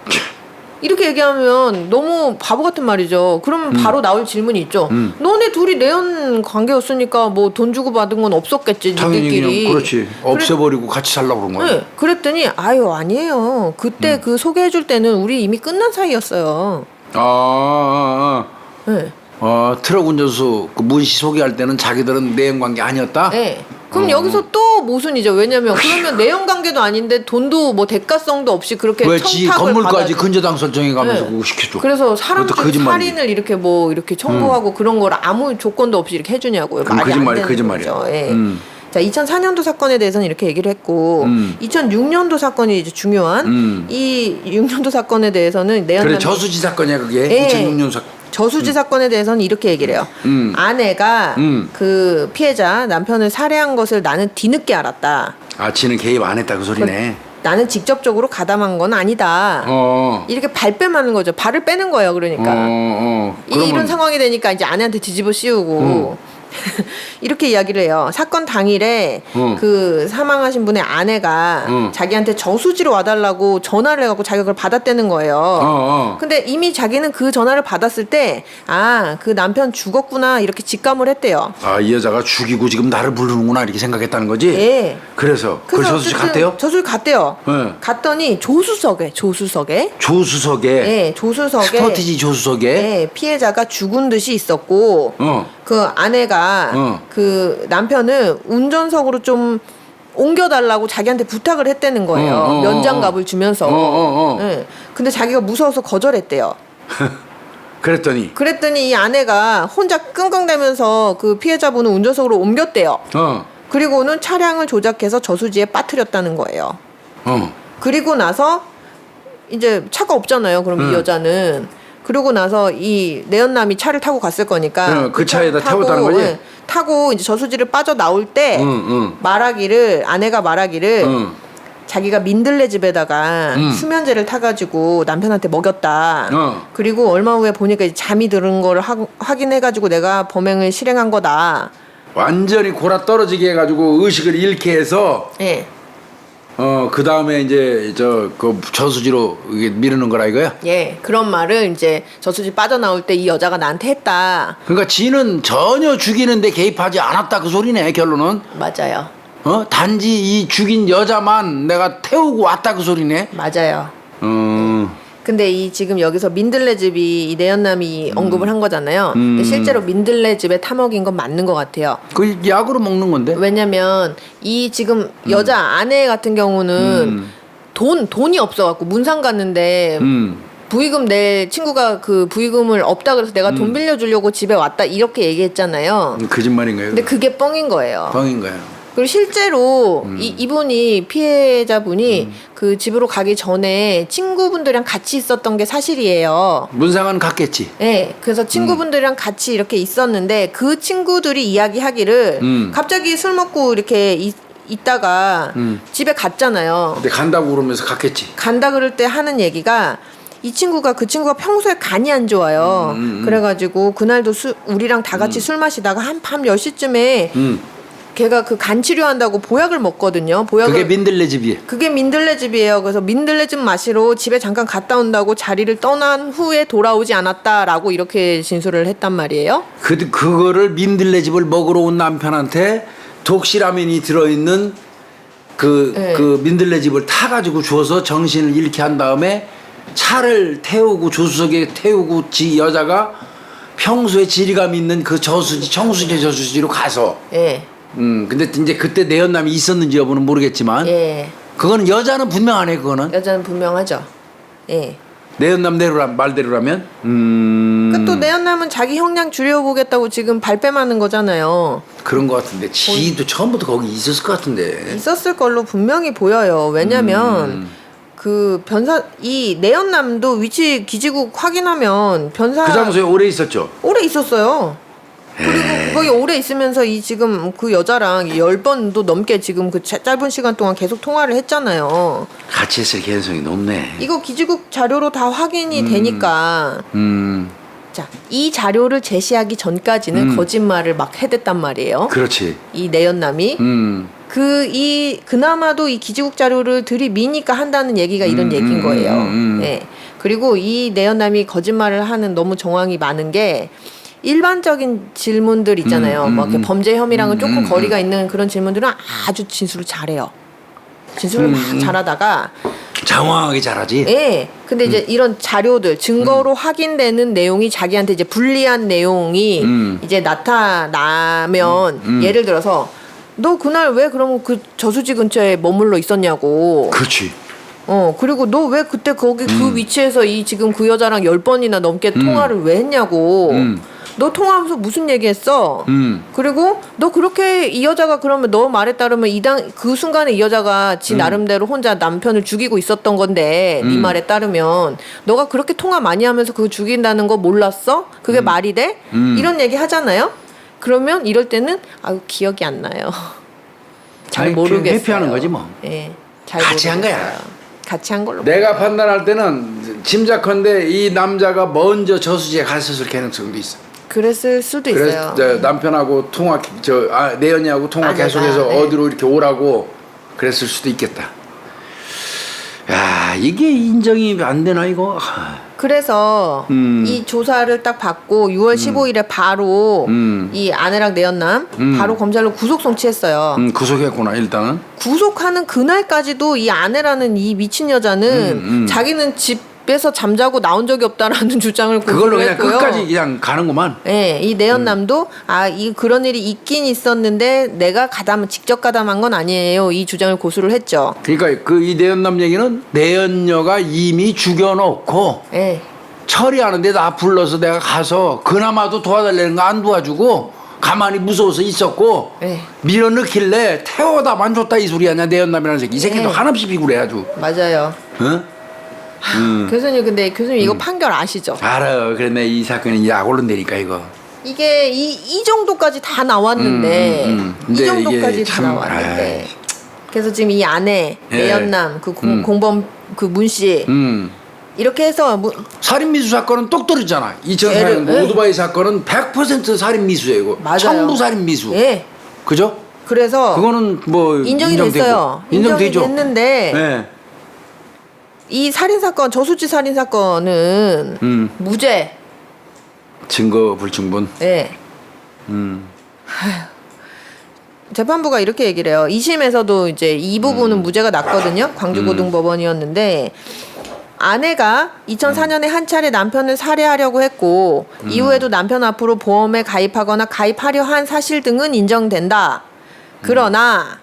이렇게 얘기하면 너무 바보 같은 말이죠. 그러면 바로 나올 질문이 있죠. 너네 둘이 내연 관계였으니까 뭐 돈 주고 받은 건 없었겠지, 당연히 니들끼리. 그냥 그렇지. 없애버리고 같이 살라고 그런 거야. 네, 그랬더니 아유 아니에요. 그때 그 소개해줄 때는 우리 이미 끝난 사이였어요. 네. 트럭 운전수 그 문씨 소개할 때는 자기들은 내연 관계 아니었다? 네. 그럼 여기서 또 모순이죠. 왜냐면 그러면 내연 관계도 아닌데 돈도 뭐 대가성도 없이 그렇게 왜 지 청탁을 건물까지 받아. 근저당 설정해 가면서 네. 그거 시켜줘. 그래서 사람 그것도 중 거짓말이지. 살인을 이렇게 뭐 이렇게 청구하고 그런 걸 아무 조건도 없이 이렇게 해주냐고요. 그럼 말이 안 거짓말이 되는 거짓말이야. 거죠. 예. 자, 2004년도 사건에 대해서는 이렇게 얘기를 했고 2006년도 사건이 이제 중요한 이 6년도 사건에 대해서는 내연 그래 저수지 사건이야 그게. 예. 2006년 사건. 저수지 사건에 대해서는 이렇게 얘기를 해요. 아내가 그 피해자 남편을 살해한 것을 나는 뒤늦게 알았다. 지는 개입 안 했다 그 소리네. 나는 직접적으로 가담한 건 아니다. 이렇게 발뺌하는 거죠. 발을 빼는 거예요. 그러니까 이런 상황이 되니까 이제 아내한테 뒤집어 씌우고 이렇게 이야기를 해요. 사건 당일에 그 사망하신 분의 아내가 자기한테 저수지로 와달라고 전화를 해갖고 자기가 그걸 받았다는 거예요. 근데 이미 자기는 그 전화를 받았을 때 그 남편 죽었구나 이렇게 직감을 했대요. 이 여자가 죽이고 지금 나를 부르는구나 이렇게 생각했다는 거지? 예. 그래서 그 저수지 어쨌든 갔대요? 저수지 갔대요. 네. 갔더니 조수석에 조수석에 예, 조수석에 스포티지 조수석에 예, 피해자가 죽은 듯이 있었고 그 아내가 그 남편을 운전석으로 좀 옮겨달라고 자기한테 부탁을 했다는 거예요. 면장갑을 주면서. 예. 근데 자기가 무서워서 거절했대요. 그랬더니 이 아내가 혼자 끙끙대면서 그 피해자분을 운전석으로 옮겼대요. 그리고는 차량을 조작해서 저수지에 빠뜨렸다는 거예요. 그리고 나서 이제 차가 없잖아요. 그럼 이 여자는. 그러고 나서 이 내연남이 차를 타고 갔을 거니까 그 차에다 태웠다는 거지? 예, 타고 이제 저수지를 빠져 나올 때 아내가 말하기를 자기가 민들레 집에다가 수면제를 타가지고 남편한테 먹였다. 그리고 얼마 후에 보니까 이제 잠이 드는 걸 확인해가지고 내가 범행을 실행한 거다. 완전히 골아 떨어지게 해가지고 의식을 잃게 해서 예. 그 다음에 이제 그 저수지로 이게 미루는 거라 이거야? 예, 그런 말을 이제 저수지 빠져나올 때 이 여자가 나한테 했다. 그러니까 지는 전혀 죽이는데 개입하지 않았다 그 소리네 결론은. 맞아요. 단지 이 죽인 여자만 내가 태우고 왔다 그 소리네. 맞아요. 근데 이 지금 여기서 민들레 집이 이 내연남이 언급을 한 거잖아요. 근데 실제로 민들레 집에 탐욕인 건 맞는 것 같아요. 그 약으로 먹는 건데. 왜냐면 이 지금 여자 아내 같은 경우는 돈이 없어갖고 문상 갔는데 부의금 낼 친구가 그 부의금을 없다 그래서 내가 돈 빌려주려고 집에 왔다 이렇게 얘기했잖아요. 거짓말인가요? 근데 그게 뻥인 거예요. 뻥인 거예요. 그리고 실제로 이분이 피해자분이 그 집으로 가기 전에 친구분들이랑 같이 있었던 게 사실이에요. 문상은 갔겠지. 네, 그래서 친구분들이랑 같이 이렇게 있었는데 그 친구들이 이야기하기를 갑자기 술 먹고 이렇게 있다가 집에 갔잖아요. 근데 간다고 그러면서 갔겠지. 간다 그럴 때 하는 얘기가 이 친구가 그 친구가 평소에 간이 안 좋아요. 그래가지고 그날도 우리랑 다 같이 술 마시다가 한 밤 10시쯤에 걔가 그 간 치료한다고 보약을 먹거든요. 그게 민들레 집이에요. 그게 민들레 집이에요. 그래서 민들레 집 마시러 집에 잠깐 갔다 온다고 자리를 떠난 후에 돌아오지 않았다라고 이렇게 진술을 했단 말이에요. 그거를 민들레 집을 먹으러 온 남편한테 독시라면이 들어있는 그 민들레 집을 타가지고 주워서 정신을 잃게 한 다음에 차를 태우고 조수석에 태우고 여자가 평소에 지리감 있는 그 청수지 저수지로 가서. 예. 근데 이제 그때 내연남이 있었는지 여부는 모르겠지만. 예. 그거는 여자는 분명하네 그거는. 여자는 분명하죠. 예. 내연남 말대로라면. 또 내연남은 자기 형량 줄여보겠다고 지금 발뺌하는 거잖아요. 그런 것 같은데 지도 처음부터 거기 있었을 것 같은데. 있었을 걸로 분명히 보여요. 왜냐면 이 내연남도 위치 기지국 확인하면 변사 그 장소에 오래 있었죠. 오래 있었어요. 그리고 거기 오래 있으면서 이 지금 그 여자랑 10번도 넘게 지금 그 짧은 시간 동안 계속 통화를 했잖아요. 같이 했을 가능성이 높네. 이거 기지국 자료로 다 확인이 되니까. 자, 이 자료를 제시하기 전까지는 거짓말을 막 해댔단 말이에요. 그렇지. 이 내연남이. 그나마도 이 기지국 자료를 들이미니까 한다는 얘기가 이런 얘기인 거예요. 네. 그리고 이 내연남이 거짓말을 하는 너무 정황이 많은 게 일반적인 질문들 있잖아요. 뭐 이렇게 범죄 혐의랑은 조금 거리가 있는 그런 질문들은 아주 진술을 잘해요. 진술을 막 잘하다가 장황하게 잘하지. 예. 근데 이제 이런 자료들 증거로 확인되는 내용이 자기한테 이제 불리한 내용이 이제 나타나면 예를 들어서 너 그날 왜 그러면 그 저수지 근처에 머물러 있었냐고. 그렇지. 그리고 너 왜 그때 거기 그 위치에서 이 지금 그 여자랑 10번이나 넘게 통화를 왜 했냐고. 너 통화하면서 무슨 얘기했어? 그리고 너 그렇게 이 여자가 그러면 너 말에 따르면 그 순간에 이 여자가 지 나름대로 혼자 남편을 죽이고 있었던 건데 네 말에 따르면 너가 그렇게 통화 많이 하면서 그거 죽인다는 거 몰랐어? 그게 말이 돼? 이런 얘기 하잖아요. 그러면 이럴 때는 아유 기억이 안 나요. 잘 모르겠어요. 회피하는 거지 뭐. 예, 잘 같이 한 모르겠어요. 거야. 같이 한 걸로. 내가 판단할 때는 짐작컨대 이 남자가 먼저 저수지에 갔었을 가능성도 있어. 그랬을 수도 있어요. 그래서 남편하고 통화 내연이하고 통화 계속해서 네. 어디로 이렇게 오라고 그랬을 수도 있겠다. 야 이게 인정이 안 되나 이거? 그래서 이 조사를 딱 받고 6월 15일에 바로 이 아내랑 내연남 바로 검찰로 구속 송치했어요. 구속했구나 일단은. 구속하는 그날까지도 이 아내라는 이 미친 여자는 자기는 집에서 잠자고 나온 적이 없다라는 주장을 그걸로 고수를 그냥 했고요. 끝까지 그냥 가는구만. 네, 이 내연남도 그런 일이 있긴 있었는데 내가 직접 가담한 건 아니에요. 이 주장을 고수를 했죠. 그러니까 이 내연남 얘기는 내연녀가 이미 죽여놓고 네. 처리하는데 나 불러서 내가 가서 그나마도 도와달라는 거 안 도와주고 가만히 무서워서 있었고 네. 밀어넣길래 태워다만 줬다 이 소리 아니야 내연남이라는 새끼. 이 새끼도 네. 한없이 비굴해 아주. 맞아요. 응? 교수님 근데 교수님 이거 판결 아시죠? 알아요. 그런데 이 사건이 약 오른다니까 이거. 이게 이 정도까지 다 나왔는데 이 근데 정도까지 이게 다 참, 나왔는데 그래서 지금 이 아내 예. 내연남 그 공범 그 문씨 이렇게 해서 살인미수 사건은 똑 떨어지잖아. 2004년 예. 오토바이 사건은 100% 살인미수예요 이거. 맞아요. 청부 살인미수. 예. 그죠? 그래서 그거는 뭐 인정이 인정되고. 됐어요. 인정되죠. 됐는데 네. 이 살인 사건, 저수지 살인 사건은 무죄. 증거 불충분. 네. 재판부가 이렇게 얘기를 해요. 2심에서도 이제 이 부분은 무죄가 났거든요. 광주고등법원이었는데 아내가 2004년에 한 차례 남편을 살해하려고 했고 이후에도 남편 앞으로 보험에 가입하거나 가입하려 한 사실 등은 인정된다. 그러나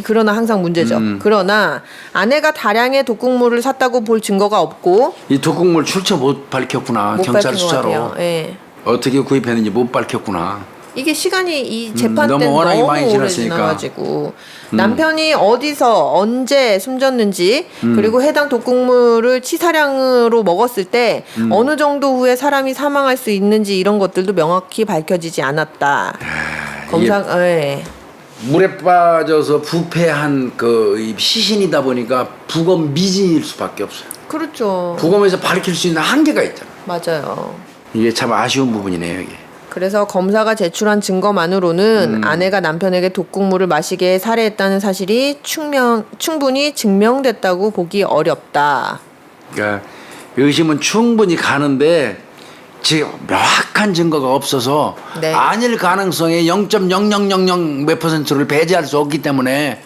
그러나 항상 문제죠. 그러나 아내가 다량의 독극물을 샀다고 볼 증거가 없고 이 독극물 출처 못 밝혔구나. 못 경찰 밝힌 것 수사로. 같아요. 예. 어떻게 구입했는지 못 밝혔구나. 이게 시간이 이 재판 너무 때는 워낙에 너무 많이 오래 지났으니까. 지나가지고 남편이 어디서 언제 숨졌는지 그리고 해당 독극물을 치사량으로 먹었을 때 어느 정도 후에 사람이 사망할 수 있는지 이런 것들도 명확히 밝혀지지 않았다. 검사 예. 물에 빠져서 부패한 이 시신이다 보니까 부검 미진일 수밖에 없어요. 그렇죠. 부검에서 밝힐 수 있는 한계가 있잖아. 맞아요. 이게 참 아쉬운 부분이네요, 이게. 그래서 검사가 제출한 증거만으로는 아내가 남편에게 독극물을 마시게 살해했다는 사실이 충분히 증명됐다고 보기 어렵다. 그러니까 의심은 충분히 가는데 지금 명확한 증거가 없어서 네. 아닐 가능성의 0.0000 몇 %를 배제할 수 없기 때문에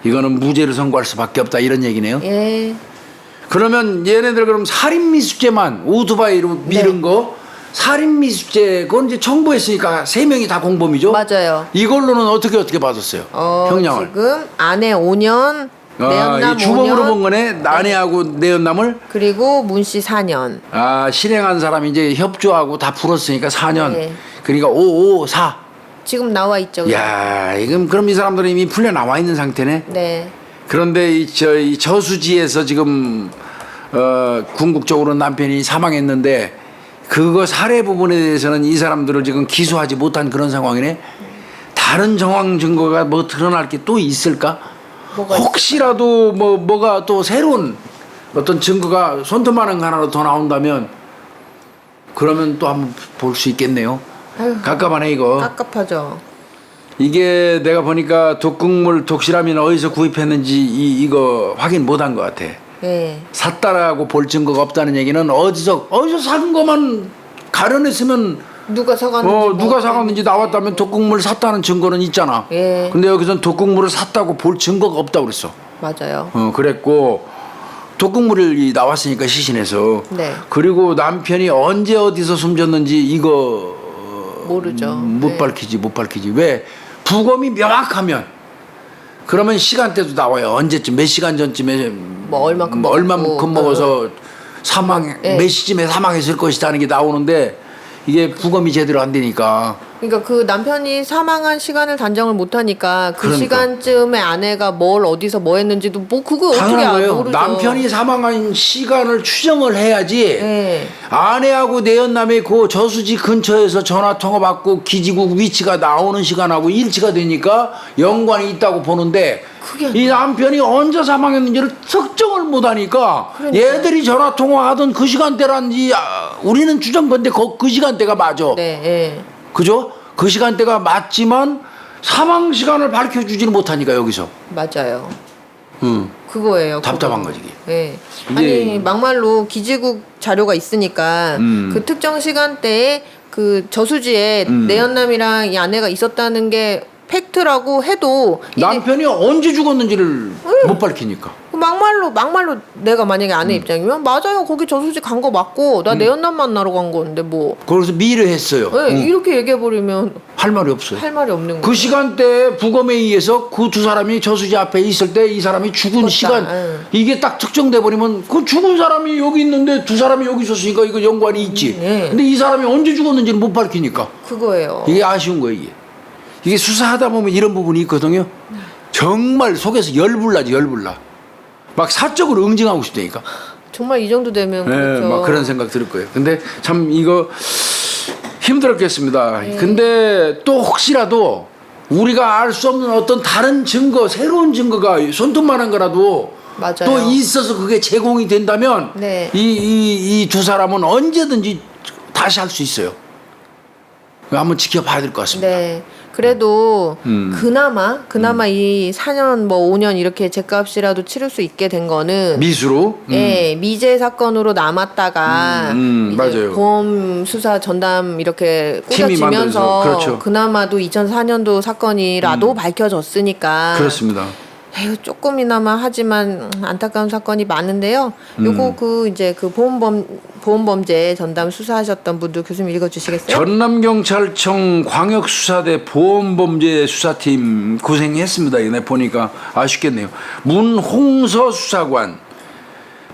이거는 무죄를 선고할 수밖에 없다 이런 얘기네요. 예. 그러면 얘네들 그럼 살인미수죄만 오토바이로 밀은 거 살인미수죄 그건 이제 청부했으니까 3명이 다 공범이죠. 맞아요. 이걸로는 어떻게 받았어요? 형량을. 지금 아내 5년, 내연남 이 주범으로 5년, 본 거네. 아내하고 내연남을. 그리고 문 씨 4년. 실행한 사람이 이제 협조하고 다 풀었으니까 4년. 네. 그러니까 5, 5, 4. 지금 나와 있죠. 야, 이건 그럼 이 사람들은 이미 풀려 나와 있는 상태네. 네. 그런데 이 저수지에서 지금 궁극적으로 남편이 사망했는데 그거 살해 부분에 대해서는 이 사람들을 지금 기소하지 못한 그런 상황이네. 다른 정황 증거가 뭐 드러날 게 또 있을까? 혹시라도 뭐가 또 새로운 어떤 증거가 손톱만한 거 하나로 더 나온다면 그러면 또 한번 볼 수 있겠네요. 아유, 깝깝하네 이거. 깝깝하죠. 이게 내가 보니까 독극물 독실함이나 어디서 구입했는지 이거 확인 못한 것 같아. 네. 샀다라고 볼 증거가 없다는 얘기는 어디서 산 것만 가려냈으면 누가 사갔는지 누가 사갔는지 나왔다면 독극물 샀다는 증거는 있잖아. 예. 근데 여기서는 독극물을 샀다고 볼 증거가 없다고 그랬어. 맞아요. 그랬고 독극물이 나왔으니까 시신에서. 네. 그리고 남편이 언제 어디서 숨졌는지 이거 모르죠. 못 네. 밝히지. 왜? 부검이 명확하면 그러면 시간대도 나와요. 언제쯤 몇 시간 전쯤에 얼만큼 먹어서 네. 몇 시쯤에 사망했을 것이라는 게 나오는데 이게 부검이 제대로 안 되니까. 그러니까 그 남편이 사망한 시간을 단정을 못하니까 그 그러니까. 시간쯤에 아내가 뭘 어디서 뭐 했는지도 그거 어떻게 당연한 거예요. 모르죠. 남편이 사망한 시간을 추정을 해야지. 네. 아내하고 내연남의 그 저수지 근처에서 전화 통화 받고 기지국 위치가 나오는 시간하고 일치가 되니까 연관이 있다고 보는데 이 남편이 언제 사망했는지를 특정을 못하니까 얘들이 전화 통화하던 그 시간대란지 우리는 추정건데 그 시간대가 맞아. 네. 네. 그죠? 그 시간대가 맞지만 사망 시간을 밝혀주지는 못하니까 여기서. 맞아요. 그거예요. 답답한 그거. 거지. 이게. 네. 이게 아니 막말로 기지국 자료가 있으니까 그 특정 시간대에 그 저수지에 내연남이랑 이 아내가 있었다는 게 팩트라고 해도 남편이 언제 죽었는지를 못 밝히니까. 막말로 내가 만약에 아내 입장이면 맞아요 거기 저수지 간 거 맞고 나 내연남 만나러 간 건데 뭐 그래서 미래했어요. 네, 이렇게 얘기해버리면 할 말이 없어요. 할 말이 없는 그 거예요. 시간대에 부검에 의해서 그 두 사람이 저수지 앞에 있을 때 이 사람이 죽은 죽었다. 시간 이게 딱 특정돼 버리면 그 죽은 사람이 여기 있는데 두 사람이 여기 있었으니까 이거 연관이 있지. 네. 근데 이 사람이 언제 죽었는지는 못 밝히니까 그거예요. 이게 아쉬운 거예요. 이게 수사하다 보면 이런 부분이 있거든요. 정말 속에서 열불나지 열불나. 막 사적으로 응징하고 싶다니까. 정말 이 정도 되면 네, 그렇죠. 막 그런 생각 들을 거예요. 근데 참 이거 힘들었겠습니다. 근데 또 혹시라도 우리가 알 수 없는 어떤 다른 증거, 새로운 증거가 손톱만한 거라도 맞아요. 또 있어서 그게 제공이 된다면 네. 이 두 사람은 언제든지 다시 할 수 있어요. 한번 지켜봐야 될 것 같습니다. 네. 그래도 그나마 이 4년 뭐 5년 이렇게 죗값이라도 치를 수 있게 된 거는 미수로. 예, 미제 사건으로 남았다가 이제 맞아요. 보험 수사 전담 이렇게 팀이 꾸려지면서 만들어서, 그렇죠. 그나마도 2004년도 사건이라도 밝혀졌으니까 그렇습니다. 에휴, 조금이나마 하지만 안타까운 사건이 많은데요. 요거 그 이제 그 보험범죄 전담 수사하셨던 분들 교수님 읽어주시겠어요? 전남경찰청 광역수사대 보험범죄 수사팀 고생했습니다. 이번에 보니까 아쉽겠네요. 문홍서 수사관,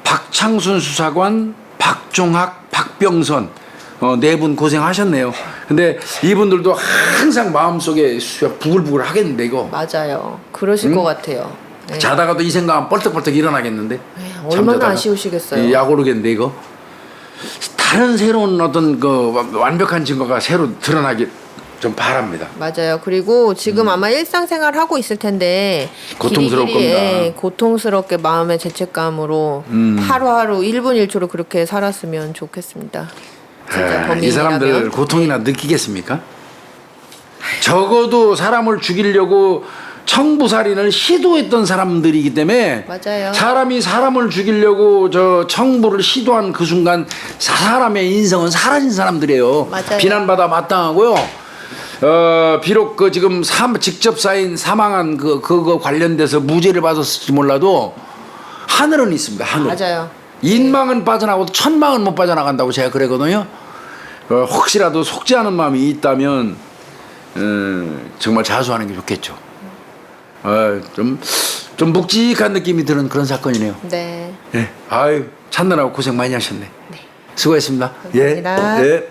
박창순 수사관, 박종학, 박병선 네 분 고생하셨네요. 근데 이분들도 항상 마음속에 부글부글 하겠는데 이거. 맞아요. 그러실 것 같아요. 네. 자다가도 이 생각하면 뻘떡뻘떡 일어나겠는데. 얼마나 잠자다가. 아쉬우시겠어요. 약 오르겠는데 이거. 다른 새로운 어떤 그 완벽한 증거가 새로 드러나길 좀 바랍니다. 맞아요. 그리고 지금 아마 일상생활 하고 있을 텐데 고통스러울 겁니다. 고통스럽게 마음의 죄책감으로 하루하루 1분 1초로 그렇게 살았으면 좋겠습니다. 진짜 범인이라면. 이 사람들 고통이나 느끼겠습니까? 적어도 사람을 죽이려고 청부살인을 시도했던 사람들이기 때문에 맞아요. 사람이 사람을 죽이려고 저 청부를 시도한 그 순간 사람의 인성은 사라진 사람들이에요. 맞아요. 비난받아 마땅하고요. 비록 그 지금 직접 사망한 그거 관련돼서 무죄를 받았을지 몰라도 하늘은 있습니다. 하늘. 맞아요. 인망은 빠져나가도 천망은 못 빠져나간다고 제가 그러거든요. 혹시라도 속지 않은 마음이 있다면 정말 자수하는 게 좋겠죠. 좀 묵직한 느낌이 드는 그런 사건이네요. 네. 예. 아유, 찾느라고 고생 많이 하셨네. 네. 수고했습니다. 감사합니다. 예. 예.